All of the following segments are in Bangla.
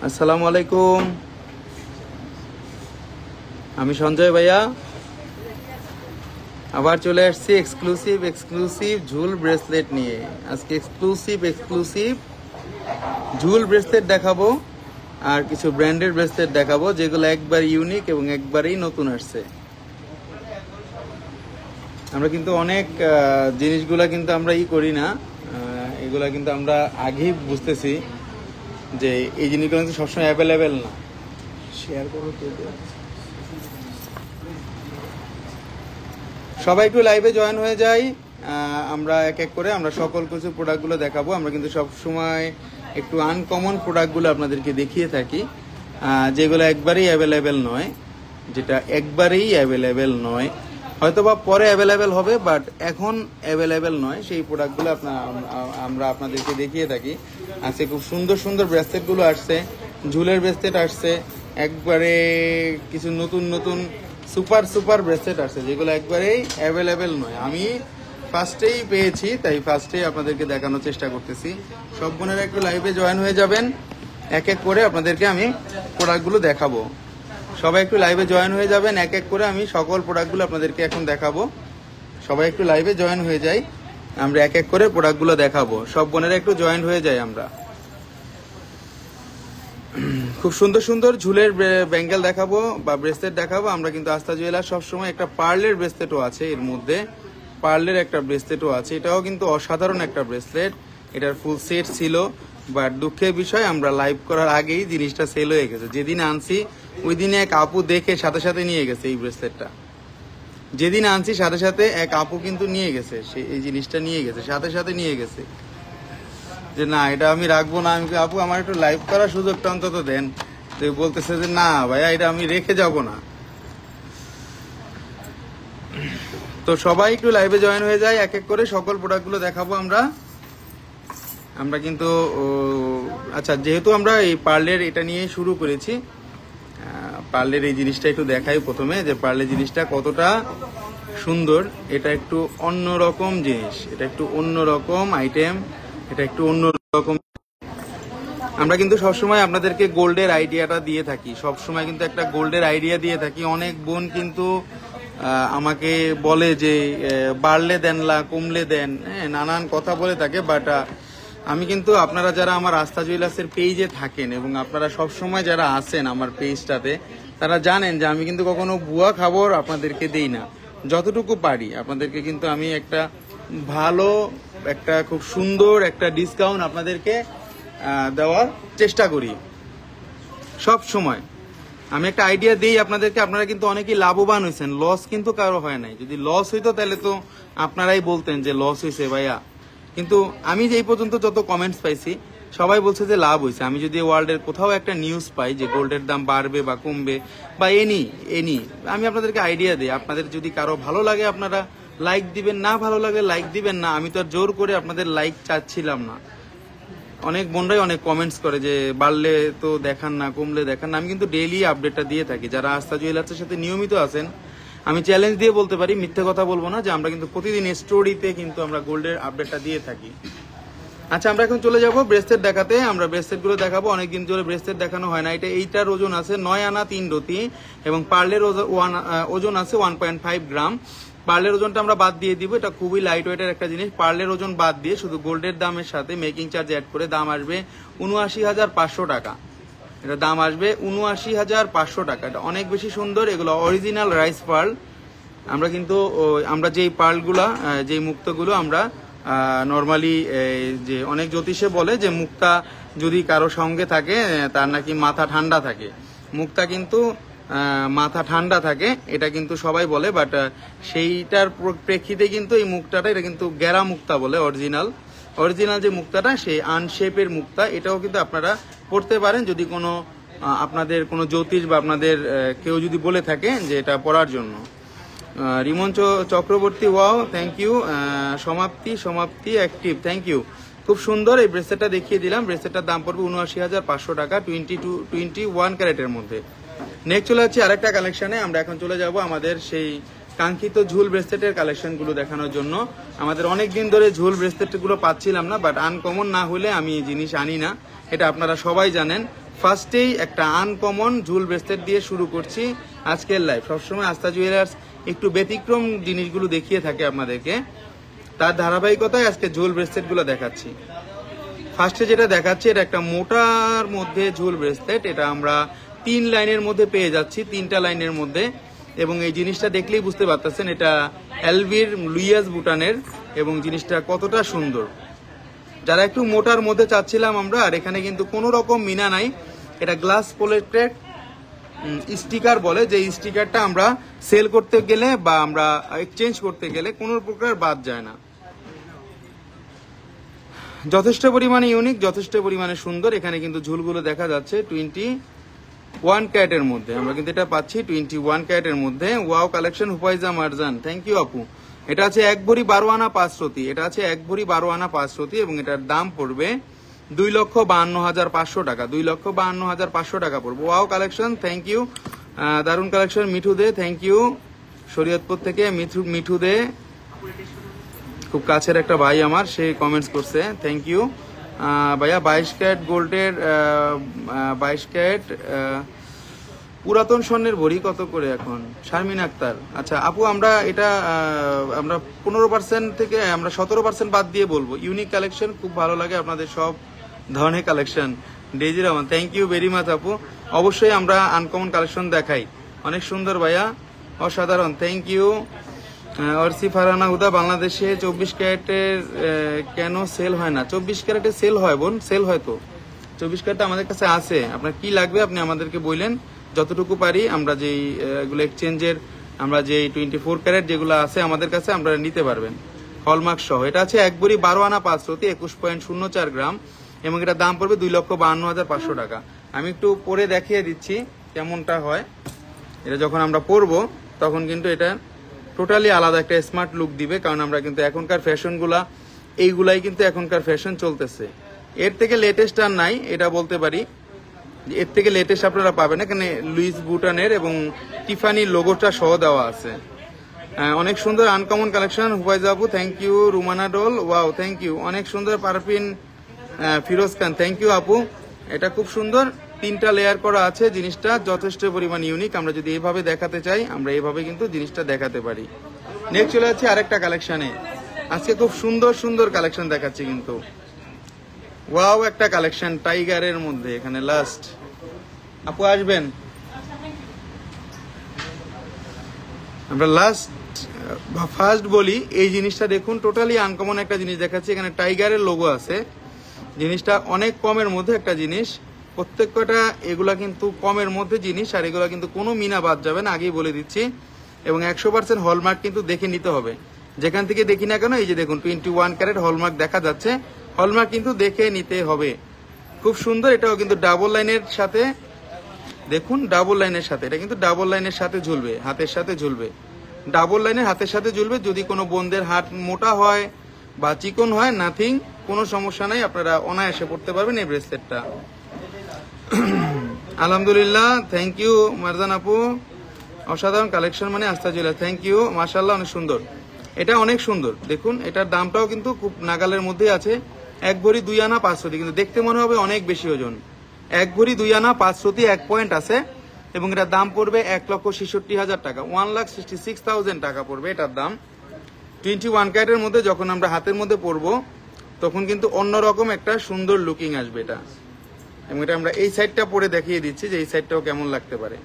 আসসালামু আলাইকুম, আমি সঞ্জয় ভাইয়া আবার চলে আসছি এক্সক্লুসিভ ঝুল ব্রেসলেট নিয়ে। আজকে এক্সক্লুসিভ ঝুল ব্রেসলেট দেখাবো আর কিছু ব্র্যান্ডেড ব্রেসলেট দেখাবো যেগুলো একবার ইউনিক এবং একবারেই নতুন আসছে। আমরা কিন্তু অনেক জিনিসগুলা কিন্তু আমরা করি না, এগুলা কিন্তু আমরা আগেই বুঝতেছি যে এই জিনিসগুলো কিন্তু সবসময় অ্যাভেলেবেল না। শেয়ার করো তো, সবাই একটু লাইভে জয়েন হয়ে যাই। আমরা এক এক করে আমরা সকল কিছু প্রোডাক্টগুলো দেখাবো। আমরা কিন্তু সব সময় একটু আনকমন প্রোডাক্টগুলো আপনাদেরকে দেখিয়ে থাকি, যেগুলো একবারেই অ্যাভেলেবেল নয়, যেটা একবারেই অ্যাভেলেবেল নয়, হয়তোবা পরে অ্যাভেলেবেল হবে বাট এখন অ্যাভেলেবেল নয়, সেই প্রোডাক্টগুলো আমরা আপনাদেরকে দেখিয়ে থাকি। আজকে খুব সুন্দর সুন্দর ব্রেসলেটগুলো আসছে, ঝুলের ব্রেসলেট আসছে, একবারে কিছু নতুন সুপার ব্রেসলেট আসছে যেগুলো একবারেই অ্যাভেলেবেল নয়। আমি ফার্স্টেই পেয়েছি, তাই ফার্স্টেই আপনাদেরকে দেখানোর চেষ্টা করতেছি। সব বোনেরা একটু লাইভে জয়েন হয়ে যাবেন, এক এক করে আপনাদেরকে আমি প্রোডাক্টগুলো দেখাবো। সবাই একটু লাইভে জয়েন হয়ে যাবেন, এক এক করে আমি সকল প্রোডাক্টগুলো আপনাদেরকে এখন দেখাবো। সবাই একটু লাইভে জয়েন হয়ে যাই, আমরা এক এক করে প্রোডাক্টগুলো দেখাবো। সব বোনেরা একটু জয়েন হয়ে যাই। আমরা খুব সুন্দর ঝুলের ব্যাঙ্গেল দেখাবো বা ব্রেসলেট দেখাবো। আমরা কিন্তু আস্থা জুয়েলার সবসময় একটা পার্লের ব্রেসলেটও আছে, এর মধ্যে পার্লের একটা ব্রেসলেটও আছে। এটাও কিন্তু অসাধারণ একটা ব্রেসলেট, এটার ফুল সেট ছিল, বাট দুঃখের বিষয় আমরা লাইভ করার আগেই জিনিসটা সেল হয়ে গেছে। যেদিন আনছি ওই দিনে এক আপু দেখে সাথে নিয়ে গেছে এই ব্রেসলেটটা। যেদিন আনছি সাথে এক আপু কিন্তু নিয়ে গেছে, সে এই জিনিসটা নিয়ে গেছে, সাথে নিয়ে গেছে যে না এটা আমি রাখবো না। আমি আপু আমার একটু লাইভ করার সুযোগটা অন্তত দেন। তো বলতেছে যে না ভাইয়া এটা আমি রেখে যাব না। তো সবাই একটু লাইভে জয়েন হয়ে যায়, এক এক করে সকল প্রোডাক্টগুলো দেখাবো আমরা কিন্তু আচ্ছা, যেহেতু আমরা এই পার্লের এটা নিয়ে শুরু করেছি, পার্লের এই জিনিসটা একটু দেখাই প্রথমে, যে পার্লের জিনিসটা কতটা সুন্দর। এটা একটু অন্যরকম জিনিস, এটা একটু অন্যরকম আইটেম, এটা একটু অন্যরকম। আমরা কিন্তু সবসময় আপনাদেরকে গোল্ডের আইডিয়াটা দিয়ে থাকি, সবসময় কিন্তু একটা গোল্ডের আইডিয়া দিয়ে থাকি। অনেক বোন কিন্তু আমাকে বলে যে বাড়লে দেন না কমলে দেন, হ্যাঁ নানান কথা বলে থাকে। বাট আমি কিন্তু আপনারা যারা আমার আস্থা জুয়েলার্সের পেজে থাকেন এবং আপনারা সবসময় যারা আসেন আমার পেজটাতে, তারা জানেন যে আমি কিন্তু কখনো ভুয়া খবর আপনাদেরকে দেই না। যতটুকু পারি আপনাদেরকে কিন্তু আমি একটা ভালো, একটা খুব সুন্দর একটা ডিসকাউন্ট আপনাদেরকে দেওয়ার চেষ্টা করি সব সময়। আমি একটা আইডিয়া দিই আপনাদেরকে, আপনারা কিন্তু অনেকেই লাভবান হয়েছেন, লস কিন্তু কারো হয় নাই। যদি লস হইতো তাহলে তো আপনারাই বলতেন যে লস হয়েছে ভাইয়া। কিন্তু আমি যে এই পর্যন্ত যত কমেন্টস পাইছি সবাই বলছে যে লাভ হয়েছে। আমি যদি ওয়ার্ল্ডের কোথাও একটা নিউজ পাই যে গোল্ডের দাম বাড়বে বা কমবে বা এনি আমি আপনাদেরকে আইডিয়া দিই। আপনাদের যদি কারো ভালো লাগে আপনারা লাইক দিবেন, না ভালো লাগে লাইক দিবেন না। আমি তো আর জোর করে আপনাদের লাইক চাচ্ছিলাম না। অনেক বোনরাই অনেক কমেন্টস করে যে বাড়লে তো দেখান না, কমলে দেখান না। আমি কিন্তু ডেইলি আপডেটটা দিয়ে থাকি। যারা আস্থা জুয়েলার্সের সাথে নিয়মিত আছেন, আমি চ্যালেঞ্জ দিয়ে বলতে পারি, মিথ্যে কথা বলবো না, যে আমরা কিন্তু প্রতিদিন স্টোরিতে কিন্তু আমরা গোল্ডের আপডেটটা দিয়ে থাকি। আচ্ছা, আমরা এখন চলে যাব ব্রেসলেট দেখাতে। আমরা ব্রেসলেটগুলো দেখাবো, অনেকদিন ধরে ব্রেসলেট দেখানো হয় না। এইটার ওজন আছে 9 আনা 3 রতি এবং পার্লের ওজন আছে 1.5 গ্রাম। পার্লের ওজনটা আমরা বাদ দিয়ে দিব, এটা খুবই লাইট ওয়েটের একটা জিনিস। পার্লের ওজন বাদ দিয়ে শুধু গোল্ডের দামের সাথে মেকিং চার্জ অ্যাড করে দাম আসবে ৭৯,৫০০ টাকা। এটা দাম আসবে ৭৯,৫০০ টাকা। এটা অনেক বেশি সুন্দর, এগুলো অরিজিনাল রাইস পার্ল। আমরা কিন্তু আমরা যেই পার্লগুলা, যেই মুক্তাগুলো আমরা নর্মালি যে অনেক জ্যোতিষে বলে যে মুক্তা যদি কারো সঙ্গে থাকে তার নাকি মাথা ঠান্ডা থাকে। মুক্তা কিন্তু মাথা ঠান্ডা থাকে, এটা কিন্তু সবাই বলে। বাট সেইটার প্রেক্ষিতে কিন্তু এই মুক্তাটা, এটা কিন্তু গেরা মুক্তা বলে। অরিজিনাল যে মুক্তাটা সেই আনশেপের মুক্তা, এটাও কিন্তু আপনারা পড়তে পারেন যদি কোনো আপনাদের কোনো জ্যোতিষ বা আপনাদের কেউ যদি বলে থাকে যে এটা পড়ার জন্য। Rimon Chakraborty, wow, thank you. Samapti active, thank you. খুব সুন্দর এই ব্রেসলেটটা দেখিয়ে দিলাম। ব্রেসলেটটার দাম পড়বে ৭৯,৫০০ টাকা, 21 ক্যারেটের মধ্যে। নেক্সট চলে যাচ্ছি আরেকটা কালেকশনে। আমরা এখন চলে যাব আমাদের সেই কাঙ্ক্ষিত ঝুল ব্রেসলেটের কালেকশনগুলো দেখানোর জন্য। আমাদের অনেক দিন ধরে ঝুল ব্রেসলেটগুলো পাচ্ছিলাম না, বাট আনকমন না হলে আমি এই জিনিস আনি না, এটা আপনারা সবাই জানেন। ফার্স্টেই একটা আনকমন ঝুল ব্রেসলেট দিয়ে শুরু করছি আজকের লাইভ। সবসময় আস্থা জুয়েলার্স একটু ব্যতিক্রম জিনিসগুলো দেখিয়ে থাকে আপনাদেরকে, তার ধারাবাহিকতায় আজকে ঝুল ব্রেসলেটগুলো দেখাচ্ছি। ফার্স্টে যেটা দেখাচ্ছি এটা একটা মোটার মধ্যে ঝুল ব্রেসলেট, এটা আমরা 3 লাইনের মধ্যে পেয়ে যাচ্ছি, 3টা লাইনের মধ্যে। এবং এই জিনিসটা দেখলেই বুঝতে পারতেছেন এটা এলভির লুইয়াস বুটানের, এবং জিনিসটা কতটা সুন্দর। যারা একটু মোটার মধ্যে চাচ্ছিলাম আমরা, আর এখানে কিন্তু কোনো রকম মিনা নাই, এটা গ্লাস প্লেটেড স্টিকার বলে, যে স্টিকারটা আমরা সেল করতে গেলে বা আমরা এক্সচেঞ্জ করতে গেলে কোনো প্রকার বাদ যায় না। যথেষ্ট পরিমাণে ইউনিক, যথেষ্ট পরিমাণে সুন্দর। এখানে কিন্তু ঝুলগুলো দেখা যাচ্ছে 21 ক্যারেটের মধ্যে, আমরা কিন্তু এটা পাচ্ছি 21 ক্যারেটের মধ্যে। Wow collection, Hubaiza Marjan, thank you আপু। এটা আছে 1 ভরি 12 আনা 5 রতি, এটা আছে 1 ভরি 12 আনা 5 রতি, এবং এটার দাম পড়বে 2,52,500 টাকা, 2,52,500 টাকা পড়বে। ওয়াও কালেকশন, থ্যাংক ইউ, দারুন collection. Mithu Dey, thank you, Shariatpur থেকে মিঠু দে, খুব কাছের একটা ভাই আমার, সে কমেন্টস করছে, থ্যাংক ইউ ভাইয়া। 22 ক্যারেট গোল্ডের 22 ক্যারেট পুরাতন স্বর্ণের ভরি কত করে এখন? শারমিন আক্তার, আচ্ছা আপু আমরা এটা আমরা 15% থেকে আমরা 17% বাদ দিয়ে বলবো। ইউনিক কালেকশন, খুব ভালো লাগে আপনাদের সব ধরনের collection. Daisy Rahman, thank you very much আপু। অবশ্যই আমরা আনকমন কালেকশন দেখাই, অনেক সুন্দর ভাইয়া, অসাধারণ, থ্যাংক ইউ। অর্সি ফারহানা হুদা, বাংলাদেশে 24 ক্যারেটের কেন সেল হয় না? 24 ক্যারেটে সেল হয় বোন, সেল হয় তো। 24 ক্যারেট আমাদের কাছে আছে, আপনার কি লাগবে আপনি আমাদেরকে বললেন, যতটুকু পারি আমরা যেই এগুলো এক্সচেঞ্জের, আমরা যেই 24 ক্যারেট যেগুলো আছে আমাদের কাছে আমরা নিতে পারবেন হলমার্ক সহ। এটা আছে 1 ভরি 12 আনা 5 রতি, 21.04 গ্রাম, এবং এটার দাম পড়বে 2,52,500 টাকা। আমি একটু পরে দেখিয়ে দিচ্ছি কেমনটা হয়। এটা যখন আমরা পরবো তখন কিন্তু এটা টোটালি আলাদা একটা স্মার্ট লুক দিবে, কারণ আমরা কিন্তু এখনকার ফ্যাশনগুলা এইগুলাই কিন্তু এখনকার ফ্যাশন চলতেছে। এর থেকে লেটেস্ট আর নাই, এটা বলতে পারি, এর থেকে লেটেস্ট আপনারা পাবেন। এখানে লুইস বুটানের এবং টিফানি লোগোটা সহ দেওয়া আছে। অনেক সুন্দর আনকমন কালেকশন। হুবাইজা আপু, thank you. Rumana Dol, wow, thank you, অনেক সুন্দর। পারপিন ফিরোজ খান, থ্যাংক ইউ আপু। এটা খুব সুন্দর, 3টা লেয়ার করা আছে, জিনিসটা যথেষ্ট পরিমাণ ইউনিক। আমরা যদি এইভাবে দেখাতে চাই আমরা এইভাবে কিন্তু জিনিসটা দেখাতে পারি। নেক্সট চলে যাচ্ছে আরেকটা কালেকশনে। আজকে খুব সুন্দর সুন্দর কালেকশন দেখাচ্ছি কিন্তু। ওয়াও একটা কালেকশন টাইগারের মধ্যে, এখানে লাস্ট আপু আসবেন, আমরা লাস্ট ফার্স্ট বলি। এই জিনিসটা দেখুন, টোটালি আনকমন একটা জিনিস দেখাচ্ছি। এখানে টাইগারের লোগো আছে, জিনিসটা অনেক কমের মধ্যে একটা জিনিস। প্রত্যেকটা এগুলা কিন্তু কমের মধ্যে জিনিস, আর এগুলা কিন্তু কোনো মিনা বাদ যাবে না, আগেই বলে দিচ্ছি। এবং 100% হলমার্ক কিন্তু দেখে নিতে হবে, যেখান থেকে দেখি না কেন। এই যে দেখুন 21 ক্যারেট হলমার্ক দেখা যাচ্ছে, হলমার্ক কিন্তু দেখে নিতে হবে। খুব সুন্দর, এটাও কিন্তু ডাবল লাইনের সাথে, দেখুন ডাবল লাইনের সাথে, এটা কিন্তু ডাবল লাইনের সাথে ঝুলবে, হাতের সাথে ঝুলবে, ডাবল লাইনের হাতের সাথে ঝুলবে। যদি কোনো বোনদের হাত মোটা হয় বা চিকন হয়, নাথিং, কোনো সমস্যা নাই, আপনারা অনায়াসে পড়তে পারবেন এই ব্রেসলেটটা। আলহামদুলিল্লাহ, থ্যাংক ইউ মারজান আপু, অসাধারণ কালেকশন মানে আস্থা জুয়েলার্স, থ্যাংক ইউ, মাশাআল্লাহ, অনেক সুন্দর। এটা অনেক সুন্দর, দেখুন এটার দামটাও কিন্তু খুব নাগালের মধ্যে আছে। 1 ভরি 2 আনা 5 রতি, কিন্তু দেখতে মনে হবে অনেক বেশি ওজন। 1 ভরি 2 আনা 5 রতি 1 পয়েন্ট আছে, এবং এটার দাম পড়বে 1,66,000 টাকা, 1,66,000 টাকা পড়বে এটার দাম। 21 ক্যারেটের মধ্যে যখন আমরা হাতের মধ্যে পরবো তখন কিন্তু অন্যরকম একটা সুন্দর লুকিং আসবে এটা। এবং এটা আমরা এই সাইডটা পরে দেখিয়ে দিচ্ছি যে এই সাইডটাও কেমন লাগতে পারে।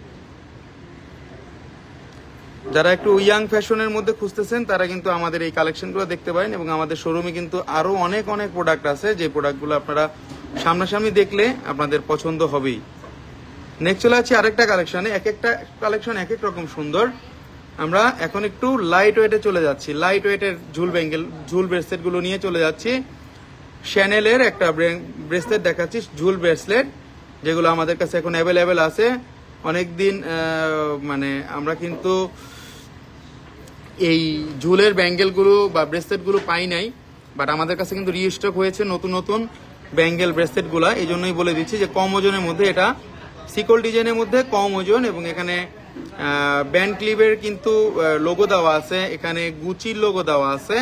যারা একটু ইয়াং ফ্যাশনের মধ্যে খুঁজতেছেন তারা কিন্তু আমাদের এই কালেকশনগুলো দেখতে পারেন, এবং আমাদের শোরুমে কিন্তু আরো অনেক অনেক প্রোডাক্ট আছে, যে প্রোডাক্টগুলো আপনারা সামনাসামনি দেখলে আপনাদের পছন্দ হবেই। নেক্সট চলে আসছে আরেকটা কালেকশনে, এক একটা কালেকশন এক এক রকম সুন্দর। আমরা এখন একটু লাইট ওয়েটে চলে যাচ্ছি, লাইট ওয়েটের ঝুল ব্রেসলেট গুলো নিয়ে চলে যাচ্ছি। শ্যানেলের একটা ব্রেসলেট দেখাচ্ছি, ঝুল ব্রেসলেট, যেগুলো আমাদের কাছে এখন অ্যাভেলেবেল আছে। অনেকদিন মানে আমরা কিন্তু এই ঝুলের ব্যাঙ্গেলগুলো বা ব্রেসলেটগুলো পাই নাই, বাট আমাদের কাছে কিন্তু রিস্টক হয়েছে নতুন নতুন ব্যাঙ্গেল ব্রেসলেটগুলা। এই জন্যই বলে দিচ্ছি যে কম ওজনের মধ্যে, এটা সিকল ডিজাইনের মধ্যে কম ওজন, এবং এখানে ব্যান্ড ক্লিপের কিন্তু লোগো দেওয়া আছে, এখানে গুচির লোগো দেওয়া আছে,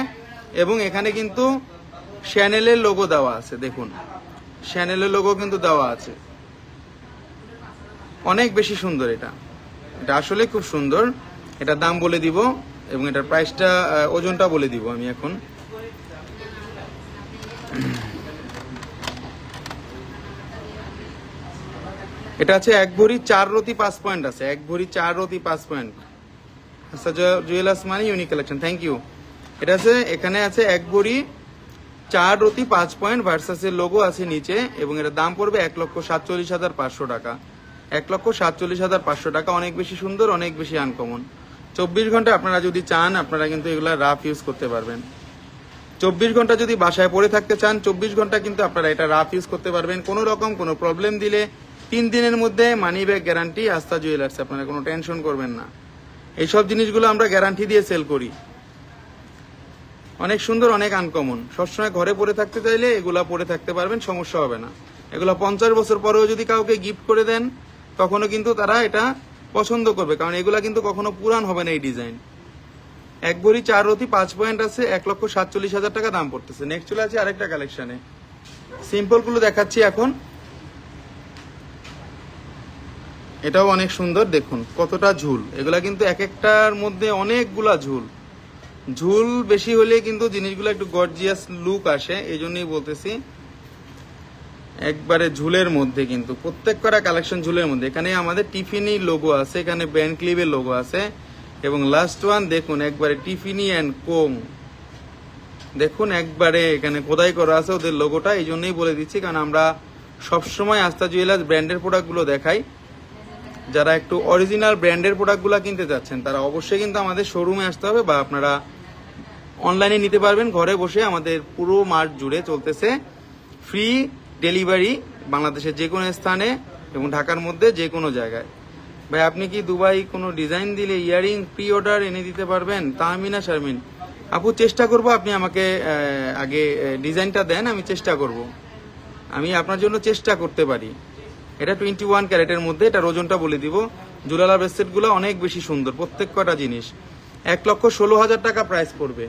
এবং এখানে কিন্তু শ্যানেলের লোগো দেওয়া আছে। দেখুন শ্যানেলের লোগো কিন্তু দেওয়া আছে, অনেক বেশি সুন্দর। এটা এটা আসলে খুব সুন্দর। এটার দাম বলে দিব এবং এটার প্রাইসটা ওজনটা বলে দিব আমি এখন। এটা আছে 1 ভরি 4 রতি 5 পয়েন্ট আছে, 1 ভরি 4 রতি 5 পয়েন্ট। আচ্ছা, জুয়েলার্স মানে ইউনিক কালেকশন, থ্যাংক ইউ। এটা আছে, এখানে আছে 1 ভরি 4 রতি 5 পয়েন্ট, ভার্সাসের লোগো আছে নিচে এবং এটার দাম পড়বে 1,47,500 টাকা। 1,47,500 টাকা। অনেক বেশি সুন্দর, অনেক বেশি আনকমন। 24 ঘন্টা আপনারা যদি চান আপনারা কিন্তু এগুলা রাফ ইউজ করতে পারবেন। 24 ঘন্টা যদি বাসায় পড়ে থাকতে চান 24 ঘন্টা কিন্তু আপনারা এটা রাফ ইউজ করতে পারবেন। কোনো রকম কোনো প্রবলেম দিলে 3 দিনের মধ্যে মানি ব্যাগ গ্যারান্টি আস্থা জুয়েলার্স, আপনারা কোনো টেনশন করবেন না। এইসব জিনিসগুলো আমরা গ্যারান্টি দিয়ে সেল করি। অনেক সুন্দর, অনেক আনকমন। সবসময় ঘরে পরে থাকতে চাইলে এগুলা পরে থাকতে পারবেন, সমস্যা হবে না। এগুলা 50 বছর পরেও যদি কাউকে গিফট করে দেন তখনও কিন্তু তারা এটা পছন্দ করবে, কারণ এগুলা কিন্তু কখনো পুরান হবে না। এই ডিজাইন 1 ভরি 4 রতি 5 পয়েন্ট আছে, 1,47,000 টাকা দাম পড়তেছে। নেক্সট চলে আছে আরেকটা কালেকশনে, সিম্পল গুলো দেখাচ্ছি এখন। এটাও অনেক সুন্দর, দেখুন কতটা ঝুল। এগুলা কিন্তু এক একটার মধ্যে অনেকগুলা ঝুল। ঝুল বেশি হলে কিন্তু জিনিসগুলো একটু গর্জিয়াস লুক আসে, এই জন্যই বলতেছি। একবারে ঝুলের মধ্যে কিন্তু প্রত্যেক কটা কালেকশন ঝুলের মধ্যে। এখানে আমাদের টিফিনি লোগো আছে, এখানে ব্যান্ড ক্লিপের লোগো আছে এবং লাস্ট ওয়ান দেখুন একবারে টিফিনি অ্যান্ড কোং। দেখুন একবারে এখানে খোদাই করা আছে ওদের লোগোটা। এই জন্যই বলে দিচ্ছি, কারণ আমরা সবসময় আস্থা জুয়েলার্স ব্র্যান্ডের প্রোডাক্টগুলো দেখাই। যারা একটু অরিজিনাল ব্র্যান্ডের প্রোডাক্টগুলো কিনতে চাচ্ছেন তারা অবশ্যই কিন্তু আমাদের শোরুমে আসতে হবে, বা আপনারা অনলাইনে নিতে পারবেন। ঘরে বসে আমাদের পুরো মার্চ জুড়ে চলতেছে ফ্রি ডেলিভারি, বাংলাদেশের যে কোনো স্থানে এবং ঢাকার মধ্যে যে কোনো জায়গায়। ভাই আপনি কি দুবাই কোনো ডিজাইন দিলে ইয়ারিং প্রি অর্ডার এনে দিতে পারবেন? তাহমিনা শারমিন আপু, চেষ্টা করব। আপনি আমাকে আগে ডিজাইনটা দেন, আমি চেষ্টা করব। আমি আপনার জন্য চেষ্টা করতে পারি। এটা 21 ক্যারেটের মধ্যে, এটা ওজনটা বলে দিব। জুলালা ব্রেসলেট গুলো অনেক বেশি সুন্দর, প্রত্যেক কটা জিনিস। 1,16,000 টাকা প্রাইস পড়বে।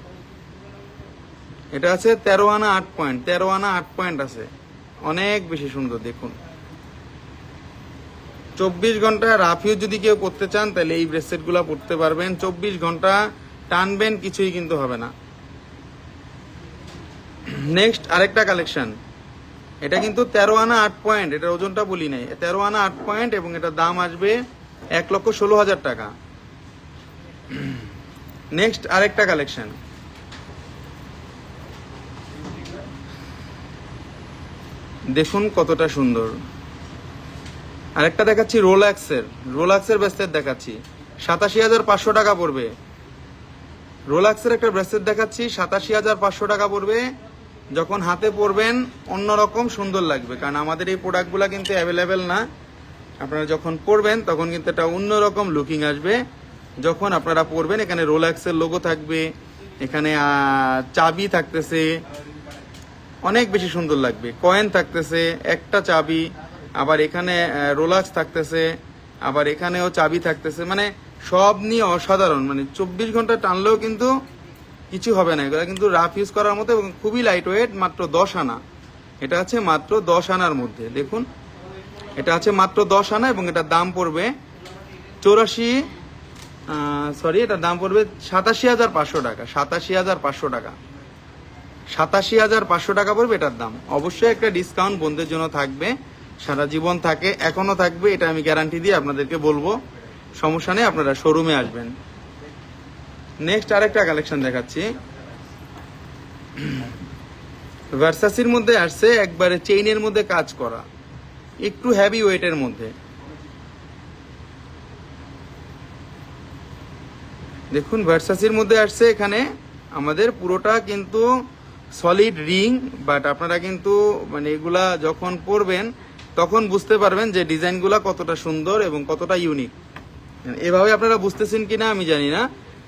এটা আছে 13 আনা 8 পয়েন্ট, 13 আনা 8 পয়েন্ট আছে, অনেক বেশি সুন্দর। দেখুন 24 ঘন্টা রাফ ইউজ যদি কেউ করতে চান তাহলে এই ব্রেসলেট গুলা পড়তে পারবেন। 24 ঘন্টা টানবেন, কিছুই কিন্তু হবে না। নেক্সট আরেকটা কালেকশন, এটা কিন্তু 13 আনা 8 পয়েন্ট, এটার ওজনটা বলি নাই। 13 আনা 8 পয়েন্ট এবং এটার দাম আসবে 1,16,000 টাকা। নেক্সট আরেকটা কালেকশন, দেখুন কতটা সুন্দর। আরেকটা দেখাচ্ছি রোলাক্সের ব্রেসলেট দেখাচ্ছি, 87,500 টাকা পড়বে। রোলাক্সের একটা ব্রেসলেট দেখাচ্ছি, 87,500 টাকা পড়বে। যখন হাতে পরবেন অন্যরকম সুন্দর লাগবে, কারণ আমাদের এই প্রোডাক্টগুলো কিন্তু অ্যাভেলেবেল না। আপনারা যখন পরবেন তখন কিন্তু একটা অন্যরকম লুকিং আসবে যখন আপনারা পরবেন। এখানে রোলাক্সের লোগো থাকবে, এখানে চাবি থাকতেছে, অনেক বেশি সুন্দর লাগবে। কয়েন থাকতেছে, একটা চাবি, আবার এখানে রোলাক্স থাকতেছে, আবার এখানেও চাবি থাকতেছে, মানে সব নিয়ে অসাধারণ। মানে 24 ঘন্টা টানলেও কিন্তু কিছু হবে না। এগুলো কিন্তু রাফ ইউজ করার মতো এবং খুবই লাইট ওয়েট, মাত্র 10 আনা। এটা আছে মাত্র 10 আনার মধ্যে। দেখুন এটা আছে মাত্র 10 আনা এবং এটার দাম পড়বে এটার দাম পড়বে 87,500 টাকা। 87,500 টাকা, 87,500 টাকা পড়বে এটার দাম। অবশ্যই একটা ডিসকাউন্ট বন্ধুদের জন্য থাকবে, সারা জীবন থাকে, এখনো থাকবে, এটা আমি গ্যারান্টি দিয়ে আপনাদেরকে বলবো। সমস্যা নেই, আপনারা শোরুমে আসবেন। নেক্সট আরেকটা কালেকশন দেখাচ্ছি, ভার্সাসির মধ্যে আসছে, একবারে চেইনের মধ্যে কাজ করা, একটু হেভি ওয়েটের মধ্যে। দেখুন ভার্সাসির মধ্যে আসছে, এখানে আমাদের পুরোটা কিন্তু সলিড রিং, বাট আপনারা কিন্তু মানে এগুলা যখন পরবেন তখন বুঝতে পারবেন যে ডিজাইনগুলা কতটা সুন্দর এবং কতটা ইউনিক। এভাবে আপনারা বুঝতেছেন কিনা আমি জানি না,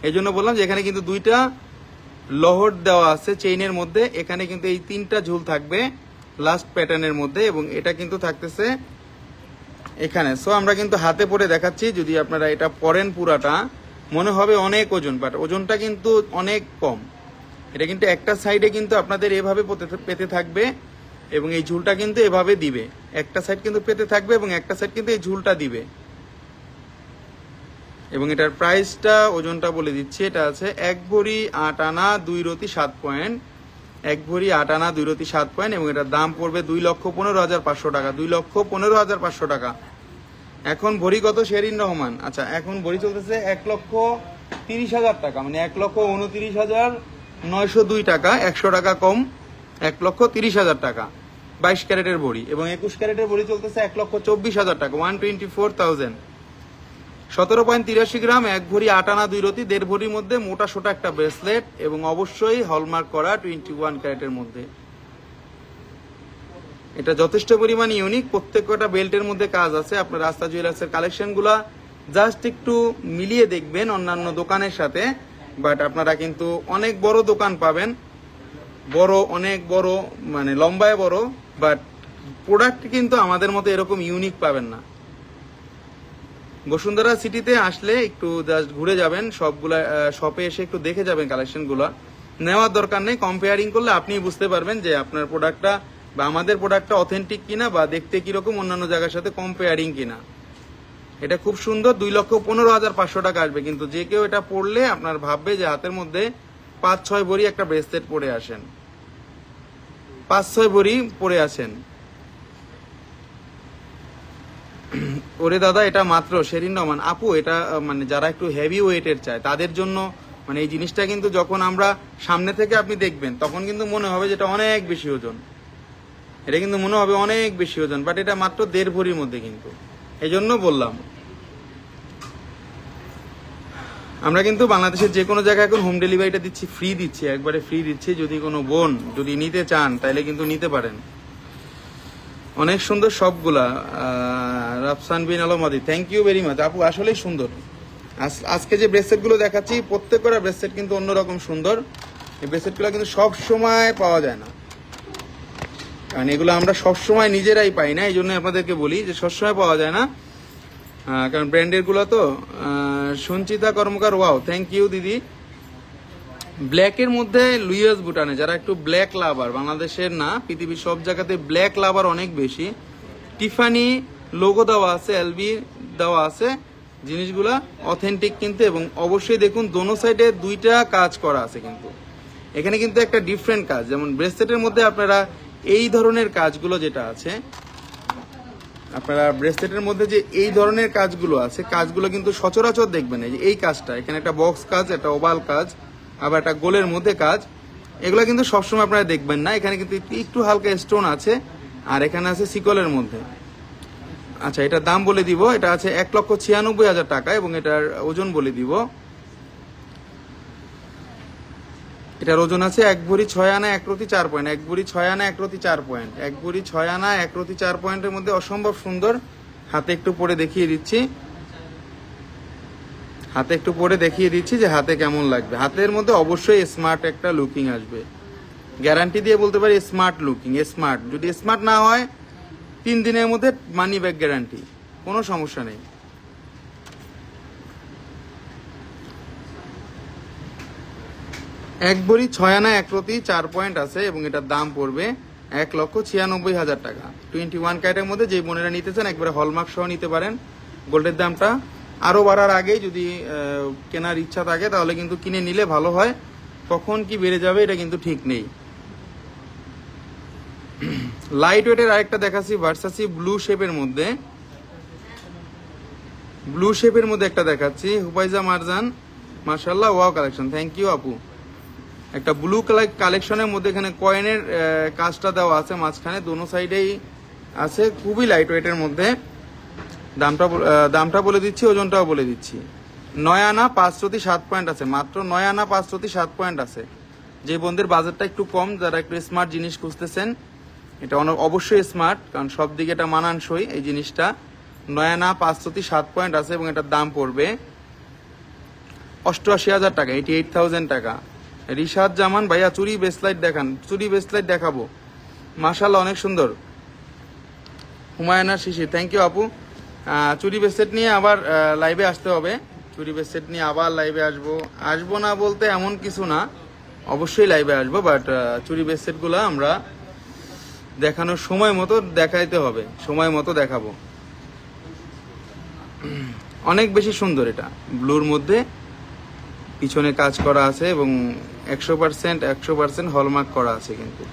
এই জন্য বললাম যে এখানে কিন্তু 2টা লহর দেওয়া আছে চেইনের মধ্যে। এখানে কিন্তু এই 3টা ঝুল থাকবে লাস্ট প্যাটার্নের মধ্যে এবং এটা কিন্তু থাকতেছে এখানে। সো আমরা কিন্তু হাতে পরে দেখাচ্ছি, যদি আপনারা এটা পরেন পুরাটা মনে হবে অনেক ওজন, বাট ওজনটা কিন্তু অনেক কম। এটা কিন্তু একটা সাইডে কিন্তু আপনাদের এভাবে পেতে থাকবে এবং এই ঝুলটা কিন্তু এভাবে দিবে, একটা সাইড কিন্তু পেতে থাকবে এবং একটা সাইড কিন্তু এই ঝুলটা দিবে। এবং এটার প্রাইসটা ওজনটা বলে দিচ্ছি, এটা আছে 1 ভরি 8 আনা 2 রতি 7 পয়েন্ট, 1 ভরি 8 আনা 2 রতি 7 পয়েন্ট, এবং এটার দাম পড়বে 2,15,500 টাকা, 2,15,500 টাকা। এখন ভরি কত শেরিন রহমান? আচ্ছা, এখন ভরি চলতেছে 1,30,000 টাকা, মানে 1,29,902 টাকা, 100 টাকা কম, 1,30,000 টাকা 22 ক্যারেটের ভরি। এবং 21 ক্যারেটের ভরি চলতেছে 1,24,000 টাকা, 124,000। 17.83 গ্রাম, 1 ভরি 8 আনা 2 রতি, 1.5 ভরির মধ্যে মোটা সোটা একটা ব্রেসলেট, এবং অবশ্যই হলমার্ক করা 21 ক্যারেটের মধ্যে। এটা যথেষ্ট পরিমাণ ইউনিক, প্রত্যেকটা বেল্টের মধ্যে কাজ আছে। আপনার রাস্তা জুয়েলার্সের কালেকশনগুলা জাস্ট একটু মিলিয়ে দেখবেন অন্যান্য দোকানের সাথে, বাট আপনারা কিন্তু অনেক বড় দোকান পাবেন, বড়, অনেক বড়, মানে লম্বায় বড়, বাট প্রোডাক্ট কিন্তু আমাদের মতো এরকম ইউনিক পাবেন না। বসুন্ধরা সিটিতে আসলে একটু জাস্ট ঘুরে যাবেন, সবগুলা শপে এসে একটু দেখে যাবেন কালেকশনগুলো, নেওয়ার দরকার নেই। কম্পেয়ারিং করলে আপনি বুঝতে পারবেন যে আপনার প্রোডাক্টটা বা আমাদের প্রোডাক্টটা অথেন্টিক কিনা, বা দেখতে কিরকম অন্যান্য জায়গার সাথে কম্পেয়ারিং কিনা। এটা খুব সুন্দর, 2,15,500 টাকা আসবে, কিন্তু যে কেউ এটা পড়লে আপনার ভাববে যে হাতের মধ্যে 5-6 ভরি একটা ব্রেসলেট পরে আসেন, 5-6 ভরি পরে আসেন। ওরে দাদা, এটা মাত্র শেরিন রহমান আপু, এটা মানে যারা একটু হেভি ওয়েটের চায় তাদের জন্য, মানে এই জিনিসটা কিন্তু যখন আমরা সামনে থেকে আপনি দেখবেন তখন কিন্তু মনে হবে যেটা অনেক বেশি ওজন, এটা কিন্তু মনে হবে অনেক বেশি ওজন, বাট এটা মাত্র 1.5 ভরির মধ্যে, কিন্তু এই জন্য বললাম। আমরা কিন্তু বাংলাদেশের যে কোনো জায়গায় এখন হোম ডেলিভারিটা দিচ্ছি, ফ্রি দিচ্ছি, একবারে ফ্রি দিচ্ছি। যদি কোনো বোন যদি নিতে চান তাহলে কিন্তু নিতে পারেন। অনেক সুন্দর সবগুলা। রাফসান বিন আলমাদি, থ্যাংক ইউ ভেরি মাচ আপু, আসলেই সুন্দর। আজকে যে ব্রেসলেট গুলো দেখাচ্ছি প্রত্যেকটা ব্রেসলেট কিন্তু অন্যরকম সুন্দর। এই ব্রেসলেট গুলো কিন্তু সব সময় পাওয়া যায় না, কারণ এগুলো আমরা সবসময় নিজেরাই পাই না, এই জন্য আপনাদেরকে বলি যে সবসময় পাওয়া যায় না, কারণ ব্র্যান্ডের গুলো তো। সঞ্চিতা কর্মকার, ওয়াও, থ্যাংক ইউ দিদি। ব্ল্যাকের মধ্যে লুইস বুটানে, যারা একটু ব্ল্যাক লাভার, বাংলাদেশের না পৃথিবীর সব জায়গাতে ব্ল্যাক লাভার অনেক বেশি। টিফানি লোগো দেওয়া আছে, এলবি দেওয়া আছে, জিনিসগুলা অথেন্টিক কিন্তু। এবং অবশ্যই দেখুন দোনো সাইডে 2টা কাজ করা আছে, কিন্তু এখানে কিন্তু একটা ডিফারেন্ট কাজ। যেমন ব্রেসলেটের মধ্যে আপনারা এই ধরনের কাজগুলো যেটা আছে, আপনারা ব্রেসলেটের মধ্যে যে এই ধরনের কাজগুলো আছে, কাজগুলো কিন্তু সচরাচর দেখবেন। এই কাজটা, এখানে একটা বক্স কাজ, একটা ওভাল কাজ, আবার একটা গোলের মধ্যে কাজ, এগুলো কিন্তু সবসময় আপনারা দেখবেন না। এখানে কিন্তু একটু হালকা স্টোন আছে, আর এখানে আছে সিকলের মধ্যে। আচ্ছা, এটার দাম বলে দিব, এটা আছে 1,96,000 টাকা, এবং এটার ওজন বলে দিব। এটার ওজন আছে 1 ভরি 6 আনা 1 রতি 4 পয়েন্ট, 1 ভরি 6 আনা 1 রতি 4 পয়েন্ট, 1 ভরি 6 আনা 1 রতি 4 পয়েন্টের মধ্যে অসম্ভব সুন্দর। হাতে একটু পরে দেখিয়ে দিচ্ছি, হাতে একটু পরে দেখিয়ে দিচ্ছি যে হাতে কেমন লাগবে। হাতের মধ্যে অবশ্যই স্মার্ট একটা লুকিং আসবে, গ্যারান্টি দিয়ে বলতে পারি স্মার্ট লুকিং। স্মার্ট যদি স্মার্ট না হয় 3 দিনের মধ্যে মানি ব্যাক গ্যারান্টি, কোনো সমস্যা নেই। এক ভরি 6 আনা 1 রতি 4 পয়েন্ট আছে, এবং এটার দাম পড়বে 1,96,000 টাকা। 21 ক্যারেটের মধ্যে যে বোনেরা নিতে চান একবারে হলমার্ক সহ নিতে পারেন। গোল্ডের দামটা আরো বাড়ার আগে যদি কেনার ইচ্ছা থাকে তাহলে কিন্তু কিনে নিলে ভালো হয়, কখন কি বেড়ে যাবে এটা কিন্তু ঠিক নেই। লাইট ওয়েটের আরেকটা দেখাচ্ছি, ভার্সাসি ব্লু শেপের মধ্যে, ব্লু শেপের মধ্যে একটা দেখাচ্ছি। হুপাইজা মারজান, মাশাআল্লাহ, ওয়াও কালেকশন, থ্যাংক ইউ আপু। একটা ব্লু কালেকশনের মধ্যে এখানে কয়েনের কাজটা দেওয়া আছে মাঝখানে, দোনো সাইডেই আছে, খুবই লাইট ওয়েটের মধ্যে। দামটা বলে দিচ্ছি, ওজনটাও বলে দিচ্ছি। 9 আনা 5 রতি 7 পয়েন্ট আছে, মাত্র 9 আনা 5 রতি 7 পয়েন্ট আছে। যে বন্ধুদের বাজেটটা একটু কম, যারা একটু স্মার্ট জিনিস খুঁজতেছেন, এটা অবশ্যই স্মার্ট, কারণ সব দিকে এটা মানানসই এই জিনিসটা। 9 আনা 5 রতি 7 পয়েন্ট আছে, এবং এটার দাম পড়বে 88,000 টাকা, 88,000 টাকা। রিশাদ জামান ভাইয়া, চুরি ব্রেসলাইট দেখান, চুরি ব্রেসলাইট দেখাবো, মাশাআল্লাহ অনেক সুন্দর। হুমায়ুনা শিশির, থ্যাংক ইউ আপু। চুরি ব্রেসলেট নিয়ে আবার লাইভে আসতে হবে, চুরি ব্রেসলেট নিয়ে আবার লাইভে আসবো না বলতে এমন কিছু না, অবশ্যই লাইভে আসবো, বাট চুরি ব্রেসলেটগুলো আমরা দেখানোর সময় মতো দেখাইতে হবে, সময় মতো দেখাবো। অনেক বেশি সুন্দর, এটা ব্লুর মধ্যে পিছনে কাজ করা আছে এবং 100% হলমার্ক করা আছে, কিন্তু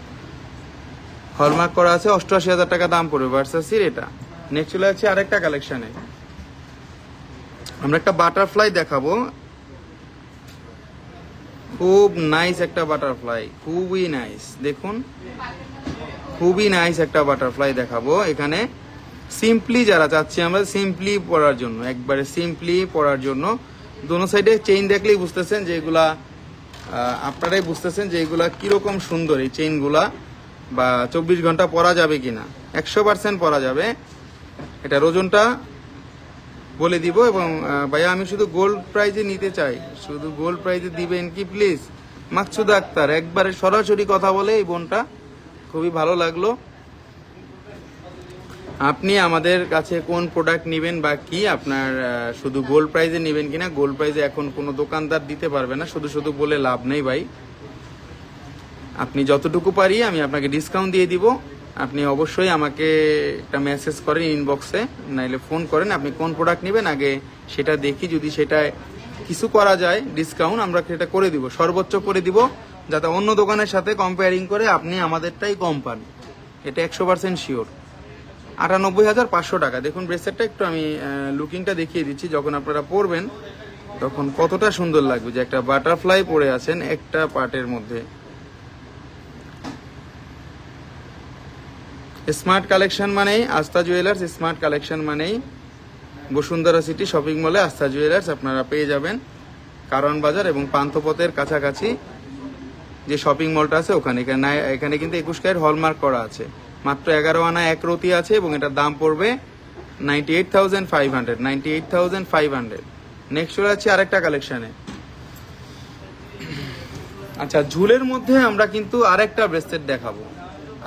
হলমার্ক করা আছে। 88,000 টাকা দাম পড়বে ভার্সাসির এটা। নেক্সট চলে যাচ্ছে আরেকটা কালেকশনে, আমরা একটা বাটারফ্লাই দেখাবো। খুব নাইস একটা বাটারফ্লাই, খুবই নাইস, দেখুন খুবই নাইস একটা বাটারফ্লাই দেখাবো এখানে। সিম্পলি যারা চাচ্ছি আমরা সিম্পলি পরার জন্য, একবারে সিম্পলি পরার জন্য, দোনো সাইডে চেইন দেখলেই বুঝতেছেন যে এগুলা, আপনারাই বুঝতেছেন যে এগুলা কিরকম সুন্দর এই চেইনগুলা, বা 24 ঘন্টা পরা যাবে কিনা। 100% পরা যাবে। এটার ওজনটা বলে দিব। এবং ভাইয়া আমি শুধু গোল্ড প্রাইজে নিতে চাই, শুধু গোল্ড প্রাইজে দিবেন কি প্লিজ? মাকসুদা আক্তার একবারে সরাসরি কথা বলে এই বোনটা, খুবই ভালো লাগলো। আপনি আমাদের কাছে কোন প্রোডাক্ট নেবেন বা কি আপনার শুধু গোল্ড প্রাইজে নেবেন কিনা? গোল্ড প্রাইজে এখন কোনো দোকানদার দিতে পারবে না, শুধু শুধু বলে লাভ নেই ভাই। আপনি যতটুকু পারি আমি আপনাকে ডিসকাউন্ট দিয়ে দিব। আপনি অবশ্যই আমাকে একটা মেসেজ করেন ইনবক্সে, নাইলে ফোন করেন। আপনি কোন প্রোডাক্ট নেবেন আগে সেটা দেখি, যদি সেটা কিছু করা যায় ডিসকাউন্ট আমরা সেটা করে দিব, সর্বোচ্চ করে দিব, যাতে অন্য দোকানের সাথে কম্পেয়ারিং করে আপনি আমাদেরটাই কম পান। এটা 100% শিওর। 98,500 টাকা। দেখুন ব্রেসলেটটা একটু আমি লুকিংটা দেখিয়ে দিচ্ছি, যখন আপনারা পরবেন তখন কতটা সুন্দর লাগবে, যে একটা বাটারফ্লাই পরে আছেন একটা পার্টের মধ্যে। স্মার্ট কালেকশন মানেই আস্থা জুয়েলার্স, স্মার্ট কালেকশন মানেই বসুন্ধরা সিটি শপিং মলে আস্থা জুয়েলার্স আপনারা পেয়ে যাবেন। কারওয়ান বাজার এবং পান্থপথের কাছাকাছি যে শপিং মলটা আছে ওখানে। এখানে কিন্তু 21 ক্যারেট হলমার্ক করা আছে, মাত্র 11 আনা 1 রতি আছে এবং এটার দাম পড়বে 98,500। 98,500। নেক্সট চলে যাচ্ছে আরেকটা কালেকশনে। আচ্ছা, ঝুলের মধ্যে আমরা কিন্তু আরেকটা ব্রেসলেট দেখাবো,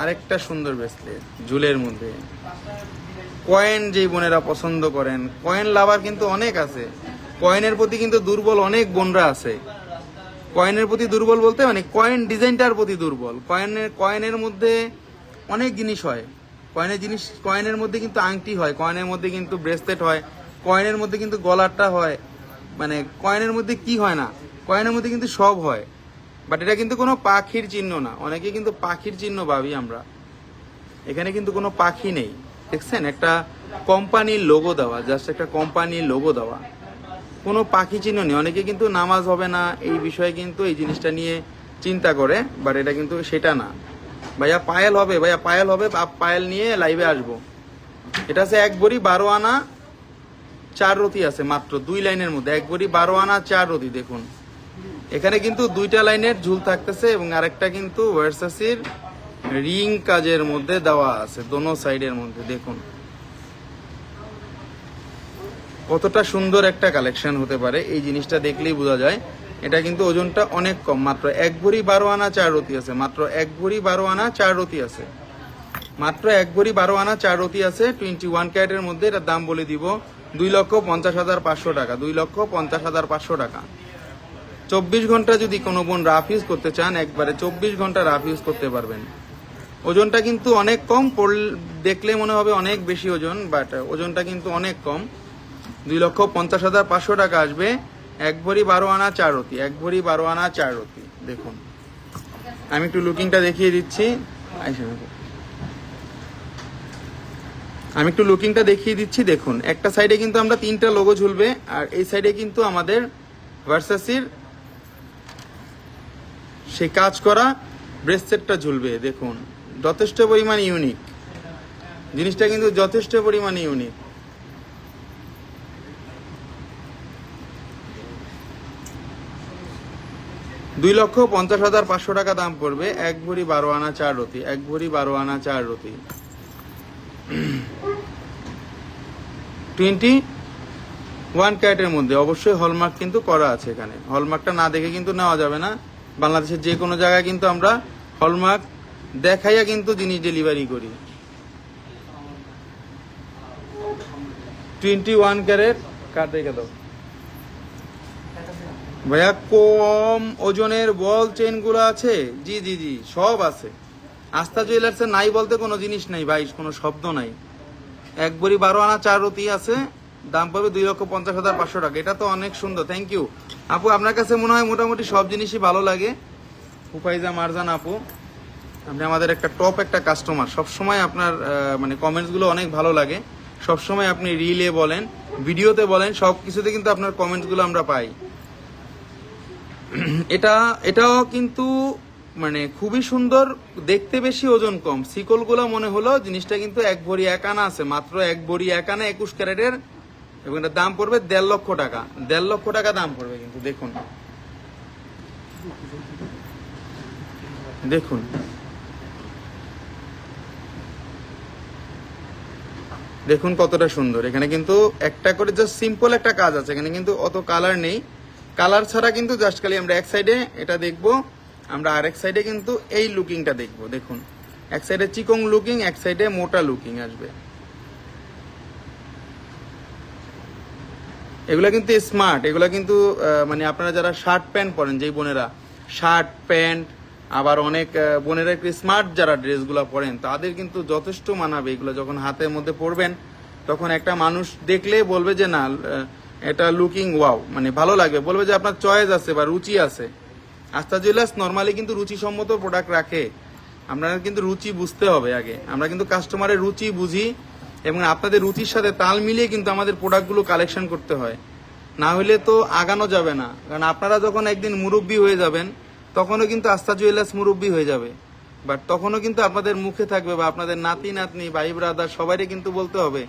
আরেকটা সুন্দর ব্রেসলেট ঝুলের মধ্যে। কয়েন যেই বোনেরা পছন্দ করেন, কয়েন লাভার কিন্তু অনেক আছে, কয়েনের প্রতি কিন্তু দুর্বল অনেক বোনরা আছে। কয়েনের প্রতি দুর্বল বলতে মানে কয়েন ডিজাইনটার প্রতি দুর্বল। কয়েনের মধ্যে অনেক জিনিস হয়, কয়েনের মধ্যে কিন্তু আংটি হয়, কয়েনের মধ্যে কিন্তু ব্রেসলেট হয়, কয়েনের মধ্যে কিন্তু গলারটা হয়, মানে কয়েনের মধ্যে কি হয় না, কয়েনের মধ্যে কিন্তু সব হয়। বাট এটা কিন্তু কোনো পাখির চিহ্ন না, অনেকে কিন্তু পাখির চিহ্ন ভাবি আমরা, এখানে কিন্তু কোনো পাখি নেই। দেখছেন একটা কোম্পানির লোগো দেওয়া, জাস্ট একটা কোম্পানির লোগো দেওয়া, কোনো পাখি চিহ্ন নেই। অনেকে কিন্তু নামাজ হবে না এই বিষয়ে কিন্তু এই জিনিসটা নিয়ে চিন্তা করে, বাট এটা কিন্তু সেটা না। ভাইয়া পায়েল হবে, ভাইয়া পায়েল হবে, পায়েল নিয়ে লাইভে আসবো। এটা আছে 1 ভরি 12 আনা 4 রতি আছে, মাত্র 2 লাইনের মধ্যে 1 ভরি 12 আনা 4 রতি। দেখুন এখানে কিন্তু 2টা লাইনের ঝুল থাকতেছে এবং আরেকটা কিন্তু ভার্সাসির রিং কাজের মধ্যে দেওয়া আছে দোনো সাইডের মধ্যে। দেখুন কতটা সুন্দর একটা কালেকশন হতে পারে, এই জিনিসটা দেখলেই বোঝা যায়। এটা কিন্তু ওজনটা অনেক কম, মাত্র 1 ভরি 12 আনা 4 রতি আছে, মাত্র 1 ভরি 12 আনা 4 রতি আছে, মাত্র 1 ভরি 12 আনা 4 রতি আছে। 21 ক্যারেটের মধ্যে এটার দাম বলে দিব 2,50,500 টাকা, 2,50,500 টাকা। 24 ঘন্টা যদি কোনো বোন রাফ ইউজ করতে চান, একবারে 24 ঘন্টা রাফ ইউজ করতে পারবেন। ওজনটা কিন্তু অনেক কম, দেখলে মনে হবে অনেক বেশি ওজন, বাট ওজনটা কিন্তু অনেক কম। 2,50,500 টাকা আসবে 1 ভরি 12 আনা 4 রতি, 1 ভরি 12 আনা 4 রতি। দেখুন আমি একটু লুকিংটা দেখিয়ে দিচ্ছি, দেখুন একটা সাইডে কিন্তু আমরা 3টা লোগো ঝুলবে, আর এই সাইডে কিন্তু আমাদের ভার্সাসির সেই কাজ করা ব্রেসলেটটা ঝুলবে। দেখুন যথেষ্ট পরিমাণ ইউনিক জিনিসটা, কিন্তু যথেষ্ট পরিমাণ ইউনিক। $2,50,500 টাকা দাম পড়বে 1 ভরি 12 আনা 4 রতি, 1 ভরি 12 আনা 4 রতি। 21 ক্যারেটের মধ্যে অবশ্যই হলমার্ক কিন্তু করা আছে। এখানে হলমার্কটা না দেখে কিন্তু নেওয়া যাবে না। বাংলাদেশের যে কোনো জায়গায় কিন্তু আমরা হলমার্ক দেখাইয়া কিন্তু জিনিস ডেলিভারি করি। 21 ক্যারেট কাট রেখে দাও ভাইয়া। কম ওজনের বল চেন গুলো আছে, জি জি জি সব আছে, আস্থা জুয়েলার্সে নাই বলতে কোনো জিনিস নাই ভাই, কোনো শব্দ নাই। 1 ভরি 12 আনা 4 রতি আছে, দাম পাবে 2,50,500 টাকা। এটা তো অনেক সুন্দর, থ্যাংক ইউ আপু। আপনার কাছে মনে হয় মোটামুটি সব জিনিসই ভালো লাগে। হুফাইজা মারজান আপু, আপনি আমাদের একটা টপ একটা কাস্টমার। সবসময় আপনার মানে কমেন্টসগুলো অনেক ভালো লাগে। সবসময় আপনি রিলে বলেন, ভিডিওতে বলেন, সব কিছুতে কিন্তু আপনার কমেন্টসগুলো আমরা পাই। এটাও কিন্তু মানে খুবই সুন্দর, দেখতে বেশি, ওজন কম। সিকলগুলো মনে হলো জিনিসটা কিন্তু 1 ভরি 1 আনা আছে, মাত্র 1 ভরি 1 আনা 21 ক্যারেটের, এবং এটার দাম পড়বে 1.5 লক্ষ টাকা। 1.5 লক্ষ টাকা দাম পড়বে কিন্তু। দেখুন দেখুন দেখুন কতটা সুন্দর। এখানে কিন্তু একটা করে জাস্ট সিম্পল একটা কাজ আছে, এখানে কিন্তু অত কালার নেই। কালার ছাড়া কিন্তু জাস্ট খালি আমরা এক সাইডে এটা দেখবো, আমরা আরেক সাইডে কিন্তু এই লুকিংটা দেখবো। দেখুন এক সাইডে চিকং লুকিং, এক সাইডে মোটা লুকিং আসবে। এগুলা কিন্তু স্মার্ট, এগুলা কিন্তু মানে আপনারা যারা শার্ট প্যান্ট পরেন, যেই বোনেরা শার্ট প্যান্ট, আবার অনেক বোনেরা একটু স্মার্ট যারা ড্রেসগুলো পরেন, তাদের কিন্তু যথেষ্ট মানাবে। এগুলো যখন হাতের মধ্যে পরবেন তখন একটা মানুষ দেখলে বলবে যে না এটা লুকিং ওয়াও, মানে ভালো লাগবে, বলবে যে আপনার চয়েস আছে বা রুচি আছে। আস্থা জুয়েলার্স নর্মালি কিন্তু রুচিসম্মত প্রোডাক্ট রাখে। আপনারা কিন্তু রুচি বুঝতে হবে আগে। আমরা কিন্তু কাস্টমারের রুচি বুঝি, এবং আপনাদের রুচির সাথে তাল মিলিয়ে কিন্তু আমাদের প্রোডাক্টগুলো কালেকশন করতে হয়, না হলে তো আগানো যাবে না। কারণ আপনারা যখন একদিন মুরব্বী হয়ে যাবেন তখনও কিন্তু আস্থা জুয়েলার্স মুরব্বী হয়ে যাবে, বাট তখনও কিন্তু আপনাদের মুখে থাকবে, বা আপনাদের নাতি নাতনি ভাই ব্রাদার সবাইকে কিন্তু বলতে হবে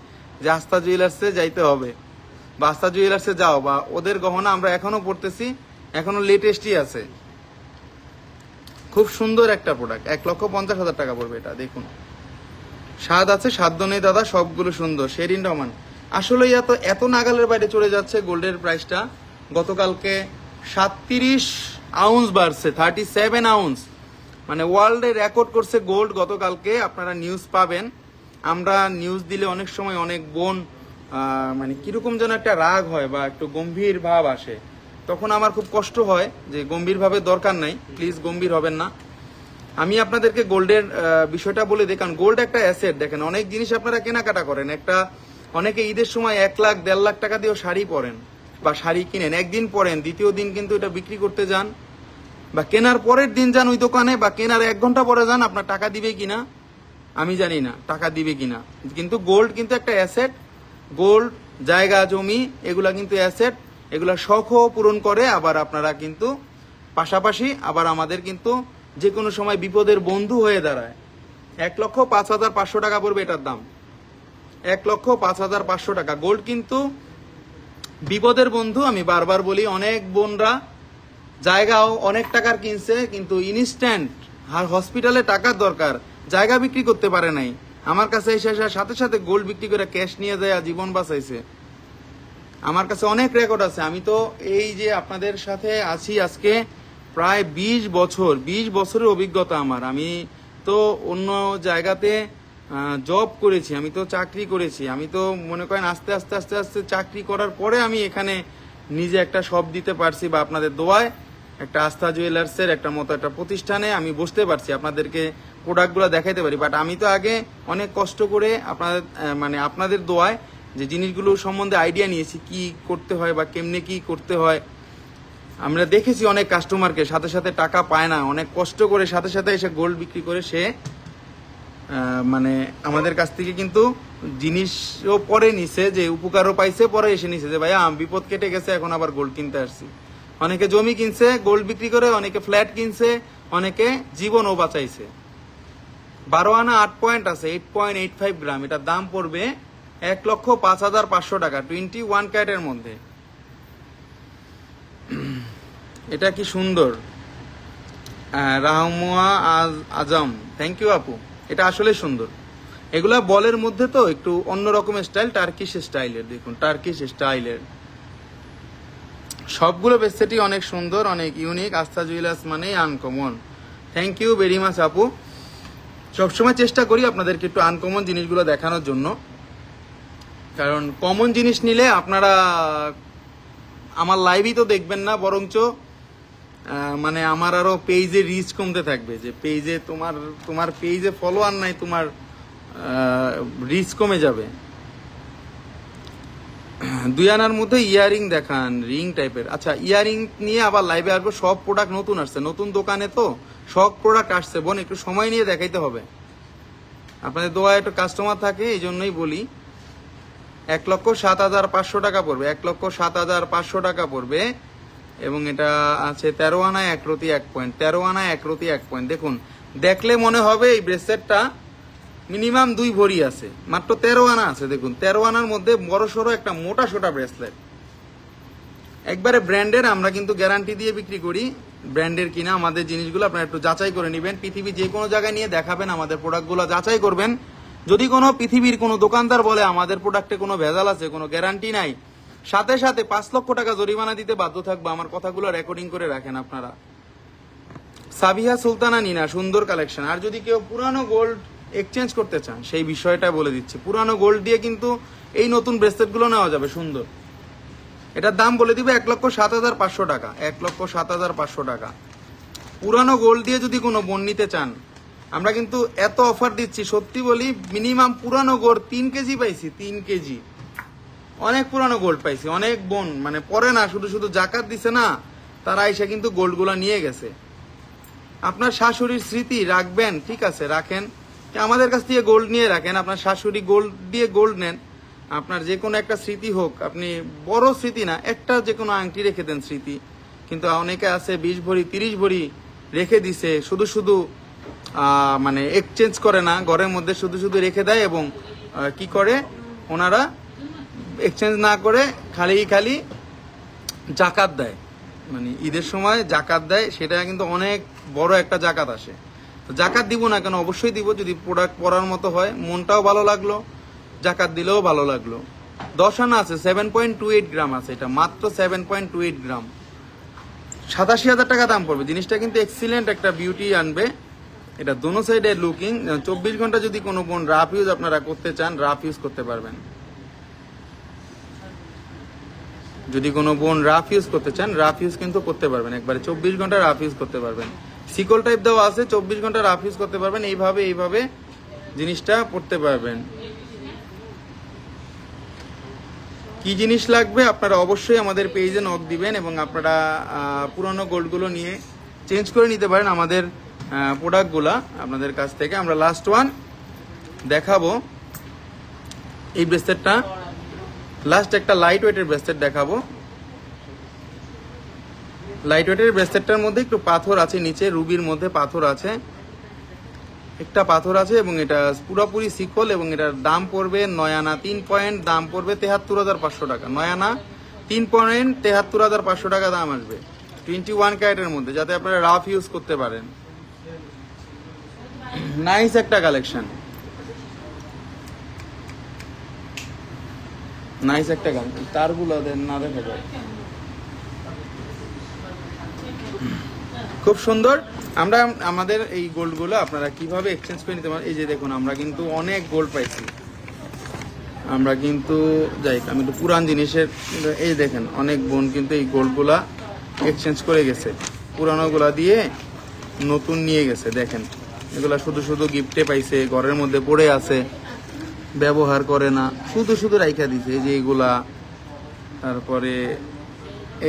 যে আস্থা জুয়েলার্সে যাইতে হবে, বা আস্থা জুয়েলার্সে যাও, বা ওদের গহনা আমরা এখনো পড়তেছি, এখনো লেটেস্টই আছে। খুব সুন্দর একটা প্রোডাক্ট, 1,50,000 টাকা পড়বে এটা। দেখুন স্বাদ আছে, সাধ্য নেই দাদা, সবগুলো সুন্দর। শেরিন রহমান, আসলে এত নাগালের বাইরে চলে যাচ্ছে গোল্ডের প্রাইসটা। গতকালকে 37 আউন্স বাড়ছে, 37 আউন্স, মানে ওয়ার্ল্ডে রেকর্ড করছে গোল্ড গতকালকে। আপনারা নিউজ পাবেন, আমরা নিউজ দিলে অনেক সময় অনেক বোন মানে কিরকম যেন একটা রাগ হয় বা একটু গম্ভীর ভাব আসে, তখন আমার খুব কষ্ট হয় যে গম্ভীর ভাবে দরকার নাই, প্লিজ গম্ভীর হবেন না। আমি আপনাদেরকে গোল্ডের বিষয়টা বলে দিই, কারণ গোল্ড একটা অ্যাসেট। দেখেন অনেক জিনিস আপনারা কেনাকাটা করেন, অনেকে ঈদের সময় 1 লাখ 1.5 লাখ টাকা দিয়েও শাড়ি পরেন বা শাড়ি কিনেন, একদিন পরেন, দ্বিতীয় দিন কিন্তু এটা বিক্রি করতে যান, বা কেনার পরের দিন যান ওই দোকানে, বা কেনার 1 ঘন্টা পরে যান, আপনার টাকা দিবে কিনা আমি জানি না, টাকা দিবে কিনা। কিন্তু গোল্ড কিন্তু একটা অ্যাসেট। গোল্ড, জায়গা জমি, এগুলা কিন্তু অ্যাসেট, এগুলা শখও পূরণ করে। আবার আপনারা কিন্তু পাশাপাশি আবার আমাদের কিন্তু যে কোনো সময় বিপদের বন্ধু হয়ে দাঁড়ায়। 1,05,500 টাকা পড়বে এটার দাম, 1,05,500 টাকা। গোল্ড কিন্তু বিপদের বন্ধু। আমি বারবার বলি, অনেক বোনরা জায়গাও অনেক টাকার কিনছে, কিন্তু ইনস্ট্যান্ট হসপিটালে টাকার দরকার, জায়গা বিক্রি করতে পারে নাই, আমার কাছে এসে সাথে সাথে গোল্ড বিক্রি করে ক্যাশ নিয়ে যায়, জীবন বাঁচাইছে। আমার কাছে অনেক রেকর্ড আছে। আমি তো এই যে আপনাদের সাথে আছি আজকে প্রায় 20 বছর, 20 বছরের অভিজ্ঞতা আমার। আমি তো অন্য জায়গাতে জব করেছি, আমি তো চাকরি করেছি, আমি তো মনে করেন আস্তে আস্তে আস্তে আস্তে চাকরি করার পরে আমি এখানে নিজে একটা শপ দিতে পারছি, বা আপনাদের দোয়ায় একটা আস্থা জুয়েলার্সের একটা মতো একটা প্রতিষ্ঠানে আমি বসতে পারছি, আপনাদেরকে প্রোডাক্টগুলো দেখাইতে পারি। বাট আমি তো আগে অনেক কষ্ট করে আপনাদের দোয়ায় যে জিনিসগুলো সম্বন্ধে আইডিয়া নিয়েছি, কি করতে হয় বা কেমনে কি করতে হয়। আমরা দেখেছি অনেক কাস্টমারকে সাথে সাথে টাকা পায় না, অনেক কষ্ট করে সাথে সাথে এসে গোল্ড বিক্রি করে সে মানে আমাদের কাছ থেকে কিন্তু জিনিসও পরে নিছে, যে উপকারও পাইছে, পরে এসে নিছে যে ভাইয়া বিপদ কেটে গেছে, এখন আবার গোল্ড কিনতে আসছি। অনেকে জমি কিনছে গোল্ড বিক্রি করে, অনেকে ফ্ল্যাট কিনছে, অনেকে জীবনও বাঁচাইছে। 12 আনা 8 পয়েন্ট আছে, 8.85 গ্রাম। এটার দাম পড়বে 1,05,500 টাকা, 21 ক্যারেটের মধ্যে। এটা কি সুন্দর। রাহমুয়া আজম, থ্যাংক ইউ আপু, এটা আসলে সুন্দর। এগুলা বলের মধ্যে তো একটু অন্যরকম স্টাইল, টার্কিশ স্টাইলের। দেখুন টার্কিশ স্টাইলের সবগুলো বেসেটই অনেক সুন্দর, অনেক ইউনিক। আস্থা জুয়েলার্স মানে uncommon. Thank you very much আপু। সবসময় চেষ্টা করি আপনাদেরকে একটু আনকমন জিনিসগুলো দেখানোর জন্য, কারণ কমন জিনিস নিলে আপনারা আমার লাইভই তো দেখবেন না, বরঞ্চ মানে আমার আরো পেজে রিচ কমতে থাকবে, যে পেজে তোমার পেজে ফলোয়ার নাই, তোমার রিচ কমে যাবে। 2 আনার মধ্যে ইয়ারিং দেখান, রিং টাইপের। আচ্ছা, ইয়ারিং নিয়ে আবার লাইভে আসবো। সব প্রোডাক্ট নতুন আসছে, নতুন দোকানে তো সব প্রোডাক্ট আসছে বোন, একটু সময় নিয়ে দেখাইতে হবে। আপনাদের দোয়া একটু কাস্টমার থাকে, এই জন্যই বলি। 1,07,500 টাকা পড়বে, 1,07,500 টাকা পড়বে। এবং এটা আছে 13 আনা 1 রতি 1 পয়েন্ট, 13 আনা 1 রতি 1 পয়েন্ট। দেখুন, দেখলে মনে হবে এই ব্রেসলেটটা মিনিমাম 2 ভরি আছে, মাত্র 13 আনা আছে। দেখুন 13 আনার মধ্যে বড় সড়ো একটা মোটা সোটা ব্রেসলেট, একবারে ব্র্যান্ডের। আমরা কিন্তু গ্যারান্টি দিয়ে বিক্রি করি, ব্র্যান্ডের কিনা আমাদের জিনিসগুলো আপনারা একটু যাচাই করে নেবেন। পৃথিবী যে কোনো জায়গায় নিয়ে দেখাবেন, আমাদের প্রোডাক্টগুলো যাচাই করবেন। যদি কোনো পৃথিবীর কোনো দোকানদার বলে আমাদের প্রোডাক্টে কোনো ভেজাল আছে, কোনো গ্যারান্টি নাই, সাথে সাথে 5 লক্ষ টাকা জরিমানা দিতে বাধ্য থাকবো। আমার কথাগুলো রেকর্ডিং করে রাখেন আপনারা। সাবিহা সুলতানা নিনা, সুন্দর কালেকশন। আর যদি কেউ পুরানো গোল্ড এক্সচেঞ্জ করতে চান, সেই বিষয়টা বলে দিচ্ছি। পুরানো গোল্ড দিয়ে কিন্তু এই নতুন ব্রেসলেটগুলো নেওয়া যাবে সুন্দর। এটার দাম বলে দিবে 1,07,500 টাকা, 1,07,500 টাকা। পুরানো গোল্ড দিয়ে যদি কোনো বোন নিতে চান, আমরা কিন্তু এত অফার দিচ্ছি, সত্যি বলি। মিনিমাম পুরানো গোল্ড 3 কেজি পাইছি, 3 কেজি। অনেক পুরানো গোল্ড পাইছি, অনেক বোন মানে পরে না, শুধু শুধু জাকাত দিছে না, তারা এসে কিন্তু গোল্ডগুলো নিয়ে গেছে। আপনার শাশুড়ির স্মৃতি রাখবেন, ঠিক আছে রাখেন, আমাদের কাছ থেকে গোল্ড নিয়ে রাখেন। আপনার শাশুড়ি গোল্ড দিয়ে গোল্ড নেন, আপনার যে কোনো একটা স্মৃতি হোক, আপনি বড় স্মৃতি না, একটা যে কোনো আংটি রেখে দেন স্মৃতি। কিন্তু অনেকে আছে 20 ভরি 30 ভরি রেখে দিছে, শুধু শুধু মানে এক্সচেঞ্জ করে না, ঘরের মধ্যে শুধু শুধু রেখে দেয়। এবং কি করে ওনারা এক্সচেঞ্জ না করে খালি জাকাত দেয়, মানে ঈদের সময় জাকাত দেয়। সেটা কিন্তু অনেক বড় একটা জাকাত আসে। তো জাকাত দিব না কেন, অবশ্যই দিব। যদি প্রোডাক্ট পরার মতো হয়, মনটাও ভালো লাগলো, জাকাত দিলেও ভালো লাগলো। 10 আনা আছে, 7.28 গ্রাম আছে, এটা মাত্র 7.28 গ্রাম, 87,000 টাকা দাম পড়বে। জিনিসটা কিন্তু এক্সিলেন্ট একটা বিউটি আনবে। এটা দোনো সাইডে লুকিং। 24 ঘন্টা যদি কোনো বোন রাফ ইউজ আপনারা করতে চান, রাফ ইউজ করতে পারবেন। যদি কোনো বোন রাফ ইউজ করতে চান, রাফ ইউজ কিন্তু করতে পারবেন, একবারে 24 ঘন্টা রাফ ইউজ করতে পারবেন। সিকল টাইপ দেওয়া আছে, 24 ঘন্টা রাফ ইউজ করতে পারবেন। এইভাবে জিনিসটা পড়তে পারবেন। কি জিনিস লাগবে আপনারা অবশ্যই আমাদের পেজে নক দিবেন, এবং আপনারা পুরনো গোল্ডগুলো নিয়ে চেঞ্জ করে নিতে পারেন আমাদের প্রোডাক্টগুলা আপনাদের কাছ থেকে। আমরা লাস্ট ওয়ান দেখাবো, এই ব্রেসলেটটা লাস্ট একটা লাইট ওয়েটের ব্রেসলেট দেখাবো। লাইট ওয়েটের ব্রেসলেটটার মধ্যে একটু পাথর আছে, নিচে রুবির মধ্যে পাথর আছে, একটা পাথর আছে, এবং এটা পুরোপুরি সিকল। এবং এটার দাম পড়বে 9 আনা 3 পয়েন্ট, দাম পড়বে 73,500 টাকা। 9 আনা 3 পয়েন্ট 73,500 টাকা দাম আসবে, 21 ক্যারেটের মধ্যে, যাতে আপনারা রাফ ইউজ করতে পারেন। নাইস একটা কালেকশন, নাইস একটা কালেকশন। তারগুলো না দেখা যায়, খুব সুন্দর। আমরা আমাদের এই গোল্ডগুলো আপনারা কিভাবে এক্সচেঞ্জ করে নিতে পারেন। এই যে দেখুন, আমরা কিন্তু অনেক গোল্ড পাইছি, আমরা কিন্তু যাই আমি একটু পুরান জিনিসের, এই দেখেন অনেক বোন কিন্তু এই গোল্ডগুলা এক্সচেঞ্জ করে গেছে, পুরানোগুলা দিয়ে নতুন নিয়ে গেছে। দেখেন এগুলা শুধু শুধু গিফটে পাইছে, ঘরের মধ্যে পড়ে আছে, ব্যবহার করে না, শুধু শুধু রাইখা দিছে। এই যে এইগুলা, তারপরে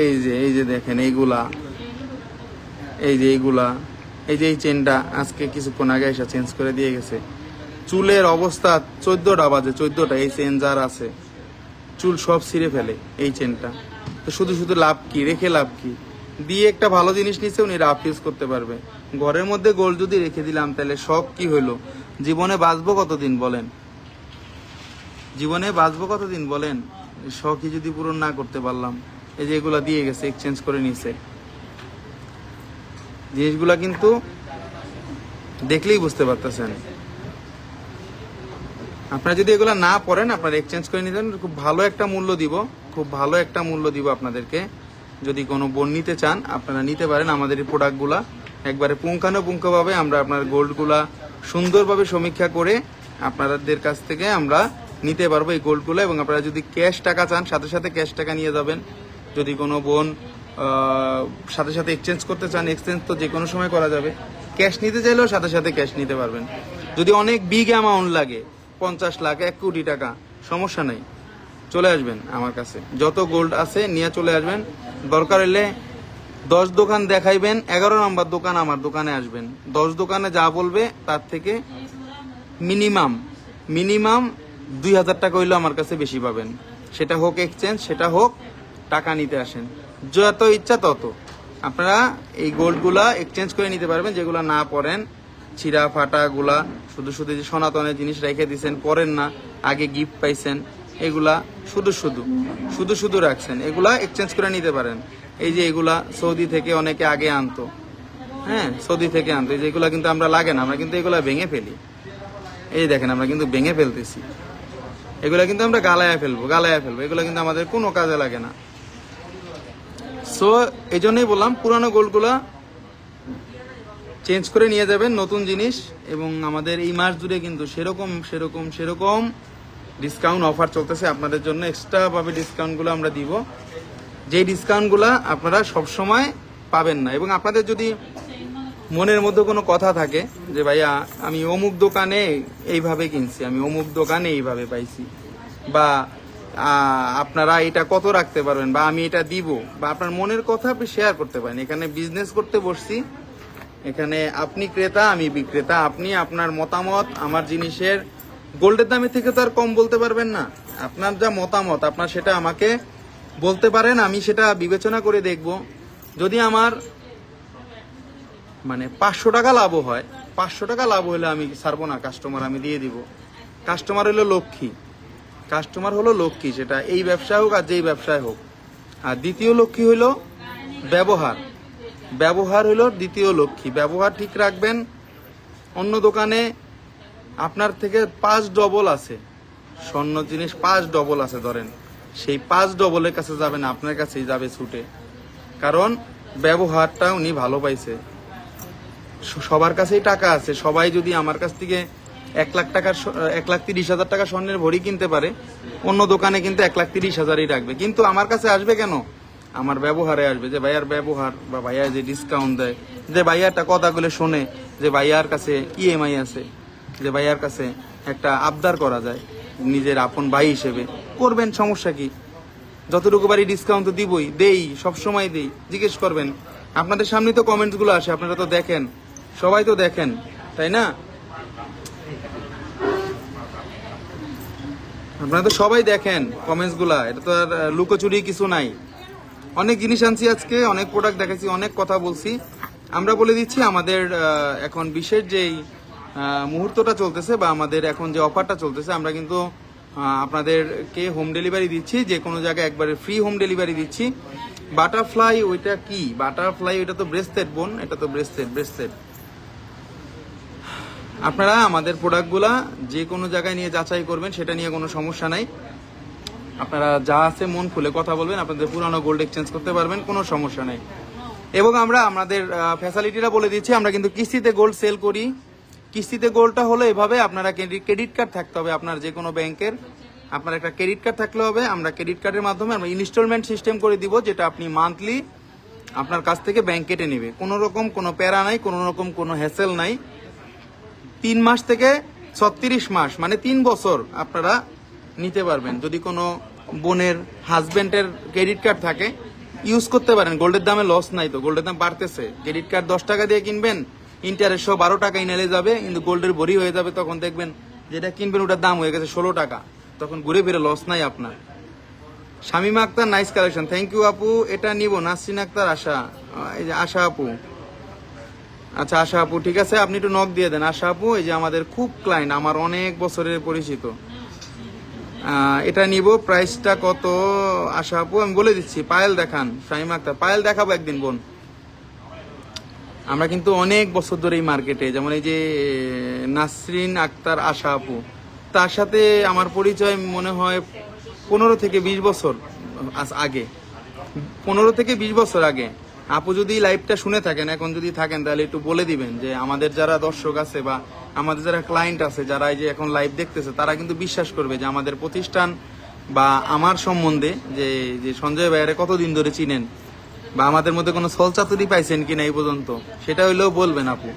এই যে দেখেন এইগুলা, এই যে এইগুলা, এই যে এই চেনটা আজকে কিছুক্ষণ আগে এসে চেঞ্জ করে দিয়ে গেছে। চুলের অবস্থা 14টা বাজে, 14টা এই চেন যার আছে, চুল সব ছিঁড়ে ফেলে এই চেনটা। তো শুধু শুধু লাভ কি, রেখে লাভ কি? দিয়ে একটা ভালো জিনিস নিচ্ছে, উনি রাফ ইউজ করতে পারবে। ঘরের মধ্যে গোল্ড যদি রেখে দিলাম, তাহলে শখ কি হইলো? জীবনে বাঁচবো কতদিন বলেন? জীবনে বাঁচবো কতদিন বলেন? শখই যদি পূরণ না করতে পারলাম। এই যে এগুলা দিয়ে গেছে, এক্সচেঞ্জ করে নিছে। জিনিসগুলা কিন্তু দেখলেই বুঝতে পারতেছেন। আপনারা যদি এগুলা না পড়েন, আপনারা এক্সচেঞ্জ করে নিতেন, খুব ভালো একটা মূল্য দিব, খুব ভালো একটা মূল্য দিব আপনাদেরকে। যদি কোনো বোন নিতে চান, আপনারা নিতে পারেন আমাদের এই প্রোডাক্টগুলা। একবারে পুঙ্খানুপুঙ্খভাবে আমরা আপনার গোল্ডগুলা সুন্দরভাবে সমীক্ষা করে আপনাদের কাছ থেকে আমরা নিতে পারবো এই গোল্ডগুলো। এবং আপনারা যদি ক্যাশ টাকা চান, সাথে সাথে ক্যাশ টাকা নিয়ে যাবেন। যদি কোনো বোন সাথে সাথে এক্সচেঞ্জ করতে চান, এক্সচেঞ্জ তো যে কোনো সময় করা যাবে। ক্যাশ নিতে চাইলেও সাথে সাথে ক্যাশ নিতে পারবেন। যদি অনেক বিগ অ্যামাউন্ট লাগে, 50 লাখ 1 কোটি টাকা, সমস্যা নেই, চলে আসবেন আমার কাছে, যত গোল্ড আছে নিয়ে চলে আসবেন। দরকার হলে 10 দোকান দেখাইবেন, 11 নম্বর দোকান আমার দোকানে আসবেন। 10 দোকানে যা বলবে তার থেকে মিনিমাম 2000 টাকা হইলেও আমার কাছে বেশি পাবেন। সেটা হোক এক্সচেঞ্জ, সেটা হোক টাকা নিতে আসেন, যত ইচ্ছা তত। আপনারা এই গোল্ডগুলা এক্সচেঞ্জ করে নিতে পারবেন, যেগুলা না পরেন, ছিঁড়া ফাটা গুলা, শুধু শুধু যে সনাতনের জিনিস রেখে দিচ্ছেন, পরেন না, আগে গিফট পাইছেন, এগুলা শুধু শুধু রাখছেন, এগুলা এক্সচেঞ্জ করে নিতে পারেন। এই যে এগুলা সৌদি থেকে অনেকে আগে আনতো, হ্যাঁ সৌদি থেকে আনতো, এই যে এগুলা কিন্তু আমরা লাগে না, আমরা কিন্তু এগুলা ভেঙে ফেলি। এই দেখেন আমরা কিন্তু ভেঙে ফেলতেছি, এগুলা কিন্তু আমরা গালায়া ফেলবো, এগুলা কিন্তু আমাদের কোনো কাজে লাগে না। সো এই জন্যই বললাম পুরানো গোল্ডগুলা চেঞ্জ করে নিয়ে যাবেন, নতুন জিনিস। এবং আমাদের এই মাস জুড়ে কিন্তু সেরকম ডিসকাউন্ট অফার চলতেছে আপনাদের জন্য। এক্সট্রা ভাবে ডিসকাউন্টগুলো আমরা দিব, যে ডিসকাউন্টগুলো আপনারা সবসময় পাবেন না। এবং আপনাদের যদি মনের মধ্যে কোনো কথা থাকে যে ভাইয়া আমি অমুক দোকানে এইভাবে কিনছি, আমি অমুক দোকানে এইভাবে পাইছি, বা আপনারা এটা কত রাখতে পারবেন, বা আমি এটা দিব, বা আপনার মনের কথা আপনি শেয়ার করতে পারেন। এখানে বিজনেস করতে বসছি, এখানে আপনি ক্রেতা আমি বিক্রেতা, আপনি আপনার মতামত আমার জিনিসের গোল্ডের দামের থেকে তো আর কম বলতে পারবেন না। আপনার যা মতামত আপনার সেটা আমাকে বলতে পারেন, আমি সেটা বিবেচনা করে দেখব। যদি আমার 500 টাকা লাভ হয়, 500 টাকা লাভ হলে আমি ছাড়বো না, কাস্টমার আমি দিয়ে দিব। কাস্টমার হলো লক্ষ্মী, সেটা এই ব্যবসায় হোক আর যেই ব্যবসায় হোক। আর দ্বিতীয় লক্ষ্মী হলো ব্যবহার হলো দ্বিতীয় লক্ষ্মী। ব্যবহার ঠিক রাখবেন। অন্য দোকানে আপনার থেকে 5 ডবল আছে স্বর্ণ জিনিস, 5 ডবল আছে ধরেন, সেই 5 ডবলের কাছে যাবে না, আপনার কাছেই যাবে ছুটে। কারণ ব্যবহারটা উনি ভালো পাইছে। সবার কাছেই টাকা আছে, সবাই যদি আমার কাছ থেকে 1,30,000 টাকা স্বর্ণের ভরি কিনতে পারে, অন্য দোকানে কিন্তু 1,30,000ই রাখবে। কিন্তু আমার কাছে আসবে কেন? আমার ব্যবহারে আসবে, যে ভাইয়ার ব্যবহার, বা ভাইয়া যে ডিসকাউন্ট দেয়, যে ভাইয়ারটা কথাগুলো শোনে, যে ভাইয়ার কাছে ইএমআই আছে, যে ভাইয়ার কাছে একটা আবদার করা যায় নিজের আপন ভাই হিসেবে, করবেন, সমস্যা কি? যতটুকু বাড়ি ডিসকাউন্ট তো দিবই, দেই, সবসময় দেই। জিজ্ঞেস করবেন, আপনাদের সামনে তো কমেন্টস গুলো আসে, আপনারা তো দেখেন, সবাই তো দেখেন, তাই না? আপনারা তো সবাই দেখেন কমেন্টস গুলা, এটা তো আর লুকোচুরি কিছু নাই। অনেক জিনিস আনছি আজকে, অনেক প্রোডাক্ট দেখাচ্ছি, অনেক কথা বলছি। আমরা বলে দিচ্ছি আমাদের এখন বিশেষ যেই মুহূর্তটা চলতেছে, বা আমাদের এখন যে অফারটা চলতেছে, আমরা কিন্তু আপনাদেরকে হোম ডেলিভারি দিচ্ছি, যে কোনো জায়গায় একবারে ফ্রি হোম ডেলিভারি দিচ্ছি। বাটারফ্লাই ওইটা কি? বাটারফ্লাই ওইটা তো ব্রেসলেট বোন, এটা তো ব্রেসলেট। আপনারা আমাদের প্রোডাক্টগুলা যে কোনো জায়গায় নিয়ে যাচাই করবেন, সেটা নিয়ে কোনো সমস্যা নাই। আপনারা যা আছে মন খুলে কথা বলবেন, আপনাদের পুরানো গোল্ড এক্সচেঞ্জ করতে পারবেন, কোনো সমস্যা নেই। এবং আমরা আমাদের ফ্যাসিলিটিটা বলে দিচ্ছি, আমরা কিন্তু কিস্তিতে গোল্ড সেল করি। কিস্তিতে গোল্ডটা হলো এভাবে, আপনারা ক্রেডিট কার্ড থাকতে হবে আপনার যে কোনো ব্যাংকের, আপনার একটা ক্রেডিট কার্ড থাকলে হবে। আমরা ক্রেডিট কার্ডের মাধ্যমে আমরা ইনস্টলমেন্ট সিস্টেম করে দিব, যেটা আপনি মান্থলি আপনার কাছ থেকে ব্যাংক কেটে নেবে। কোনো রকম কোনো প্যারা নাই, কোনো রকম কোনো হ্যাসেল নাই। 3 মাস থেকে 36 মাস, মানে 3 বছর আপনারা নিতে পারবেন। যদি কোনো বোনের হাজবেন্ডের ক্রেডিট কার্ড থাকে, ইউজ করতে পারেন। গোল্ডের দামে লস নাই তো, গোল্ডের দাম বাড়তেছে। ক্রেডিট কার্ড 10 টাকা দিয়ে কিনবেন, ইন্টারেস্ট 12 টাকা ইনালে যাবে, কিন্তু গোল্ডের ভরি হয়ে যাবে। তখন দেখবেন যেটা কিনবেন ওটার দাম হয়ে গেছে 16 টাকা, তখন ঘুরে ফিরে লস নাই আপনার। Shamima Akter, nice collection, thank you আপু। এটা নিব। নাসরিন আক্তার, আশা, এই যে আশা আপু, আচ্ছা আশা আপু, ঠিক আছে, আপনি একটু নক দিয়ে দেন। আশা আপু, এই যে আমাদের খুব ক্লায়েন্ট, আমার অনেক বছরের পরিচিত। এটা নিব। প্রাইসটা কত আশা আপু? আমি বলে দিচ্ছি। পায়েল দেখান। শামিমা আক্তার, পায়েল দেখাবো একদিন বোন। আমরা কিন্তু অনেক বছর ধরে এই মার্কেটে, যেমন এই যে নাসরিন আক্তার আশা আপু, তার সাথে আমার পরিচয় মনে হয় 15 থেকে 20 বছর আগে, 15 থেকে 20 বছর আগে। আপু যদি লাইভটা শুনে থাকেন, এখন যদি থাকেন, তাহলে একটু বলে দিবেন যে আমাদের যারা দর্শক আছে বা আমাদের যারা ক্লায়েন্ট আছে, যারা এই যে এখন লাইভ দেখতেছে, তারা কিন্তু বিশ্বাস করবে যে আমাদের প্রতিষ্ঠান বা আমার সম্বন্ধে, যে সঞ্জয় ভাইয়ারে কতদিন ধরে চিনেন, বা আমাদের মধ্যে কোনো সল চাতুরি পাইছেন কিনা এই পর্যন্ত, সেটা হইলেও বলবেন আপু।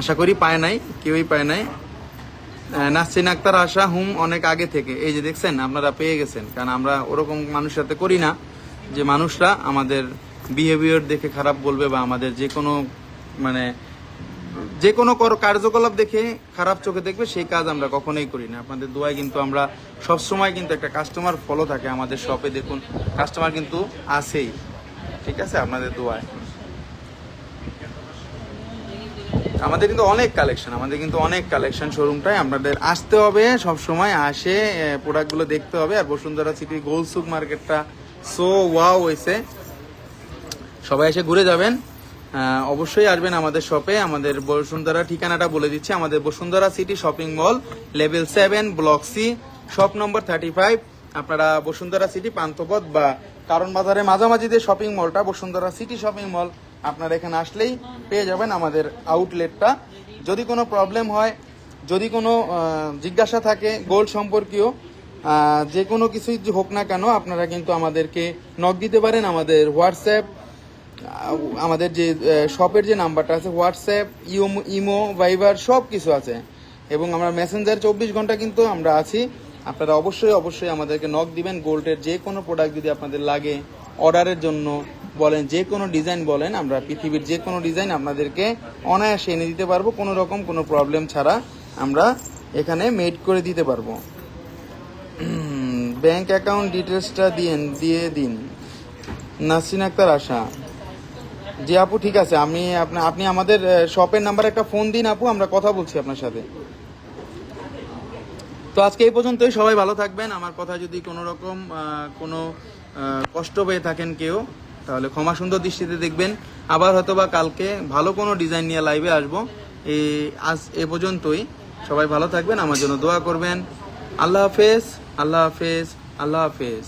আশা করি পায় নাই, কেউই পায় নাই। নাসরিন আক্তার আশা হুম অনেক আগে থেকে, এই যে দেখছেন আপনারা পেয়ে গেছেন, কারণ আমরা ওরকম মানুষের সাথে করি না যে মানুষরা আমাদের বিহেভিয়ার দেখে খারাপ বলবে বা আমাদের যে কোনো মানে যে কোনো কার্যকলাপ দেখে খারাপ চোখে দেখবে, সেই কাজ আমরা কখনোই করি না। আপনাদের দোয়ায় কিন্তু আমরা সবসময় কিন্তু একটা কাস্টমার ফলো থাকে আমাদের শপে, দেখুন কাস্টমার কিন্তু আছেই, ঠিক আছে, আপনাদের দোয়ায়। আমাদের কিন্তু অনেক কালেকশন শোরুমটায়, আপনাদের আসতে হবে সব সময়, আসে প্রোডাক্টগুলো দেখতে হবে। আর বসুন্ধরা সিটি গোলসুক মার্কেটটা সো ওয়াও হয়েছে, সবাই এসে ঘুরে যাবেন। অবশ্যই আসবেন আমাদের শপে। আমাদের বসুন্ধরা ঠিকানাটা বলে দিচ্ছি, আমাদের Bashundhara city shopping Mall, level 7, block C, shop number 35। আপনারা বসুন্ধরা সিটি পান্থপথ বা কারণ বাজারের মাঝামাঝি যে শপিং মলটা বসুন্ধরা সিটি শপিং মল, আপনারা এখানে আসলেই পেয়ে যাবেন আমাদের আউটলেটটা। যদি কোনো প্রবলেম হয়, যদি কোনো জিজ্ঞাসা থাকে গোল্ড সম্পর্কীয়, যে কোনো কিছুই হোক না কেন, আপনারা কিন্তু আমাদেরকে নক দিতে পারেন। আমাদের হোয়াটসঅ্যাপ, আমাদের যে শপের যে নাম্বারটা আছে, হোয়াটসঅ্যাপ, ইমো, ভাইবার সব কিছু আছে, এবং আমরা মেসেঞ্জার 24 ঘন্টা কিন্তু আমরা আছি। আপনারা অবশ্যই আমাদেরকে নক দিবেন। গোল্ডের যে কোনো প্রোডাক্ট যদি আপনাদের লাগে, অর্ডারের জন্য বলেন, যে কোনো ডিজাইন বলেন, আমরা পৃথিবীর যে কোনো ডিজাইন আপনাদেরকে অনায়াসে এনে দিতে পারবো, কোনো রকম কোনো প্রবলেম ছাড়া আমরা এখানে মেড করে দিতে পারবো। ব্যাংক অ্যাকাউন্ট ডিটেলসটা দিয়ে দিন। নাসরিন আক্তার আশা, জি আপু ঠিক আছে, আপনি আমাদের শপের নাম্বার একটা ফোন দিন আপু, আমরা কথা বলছি আপনার সাথে। তো আজকে এই পর্যন্তই, সবাই ভালো থাকবেন। আমার কথা যদি কোনো রকম কোনো কষ্ট পেয়ে থাকেন কেউ, তাহলে ক্ষমা সুন্দর দৃষ্টিতে দেখবেন। আবার হয়তো বা কালকে ভালো কোনো ডিজাইন নিয়ে লাইভে আসবো। আজ এ পর্যন্তই, সবাই ভালো থাকবেন, আমার জন্য দোয়া করবেন। আল্লাহ হাফেজ, আল্লাহ হাফেজ, আল্লাহ হাফেজ।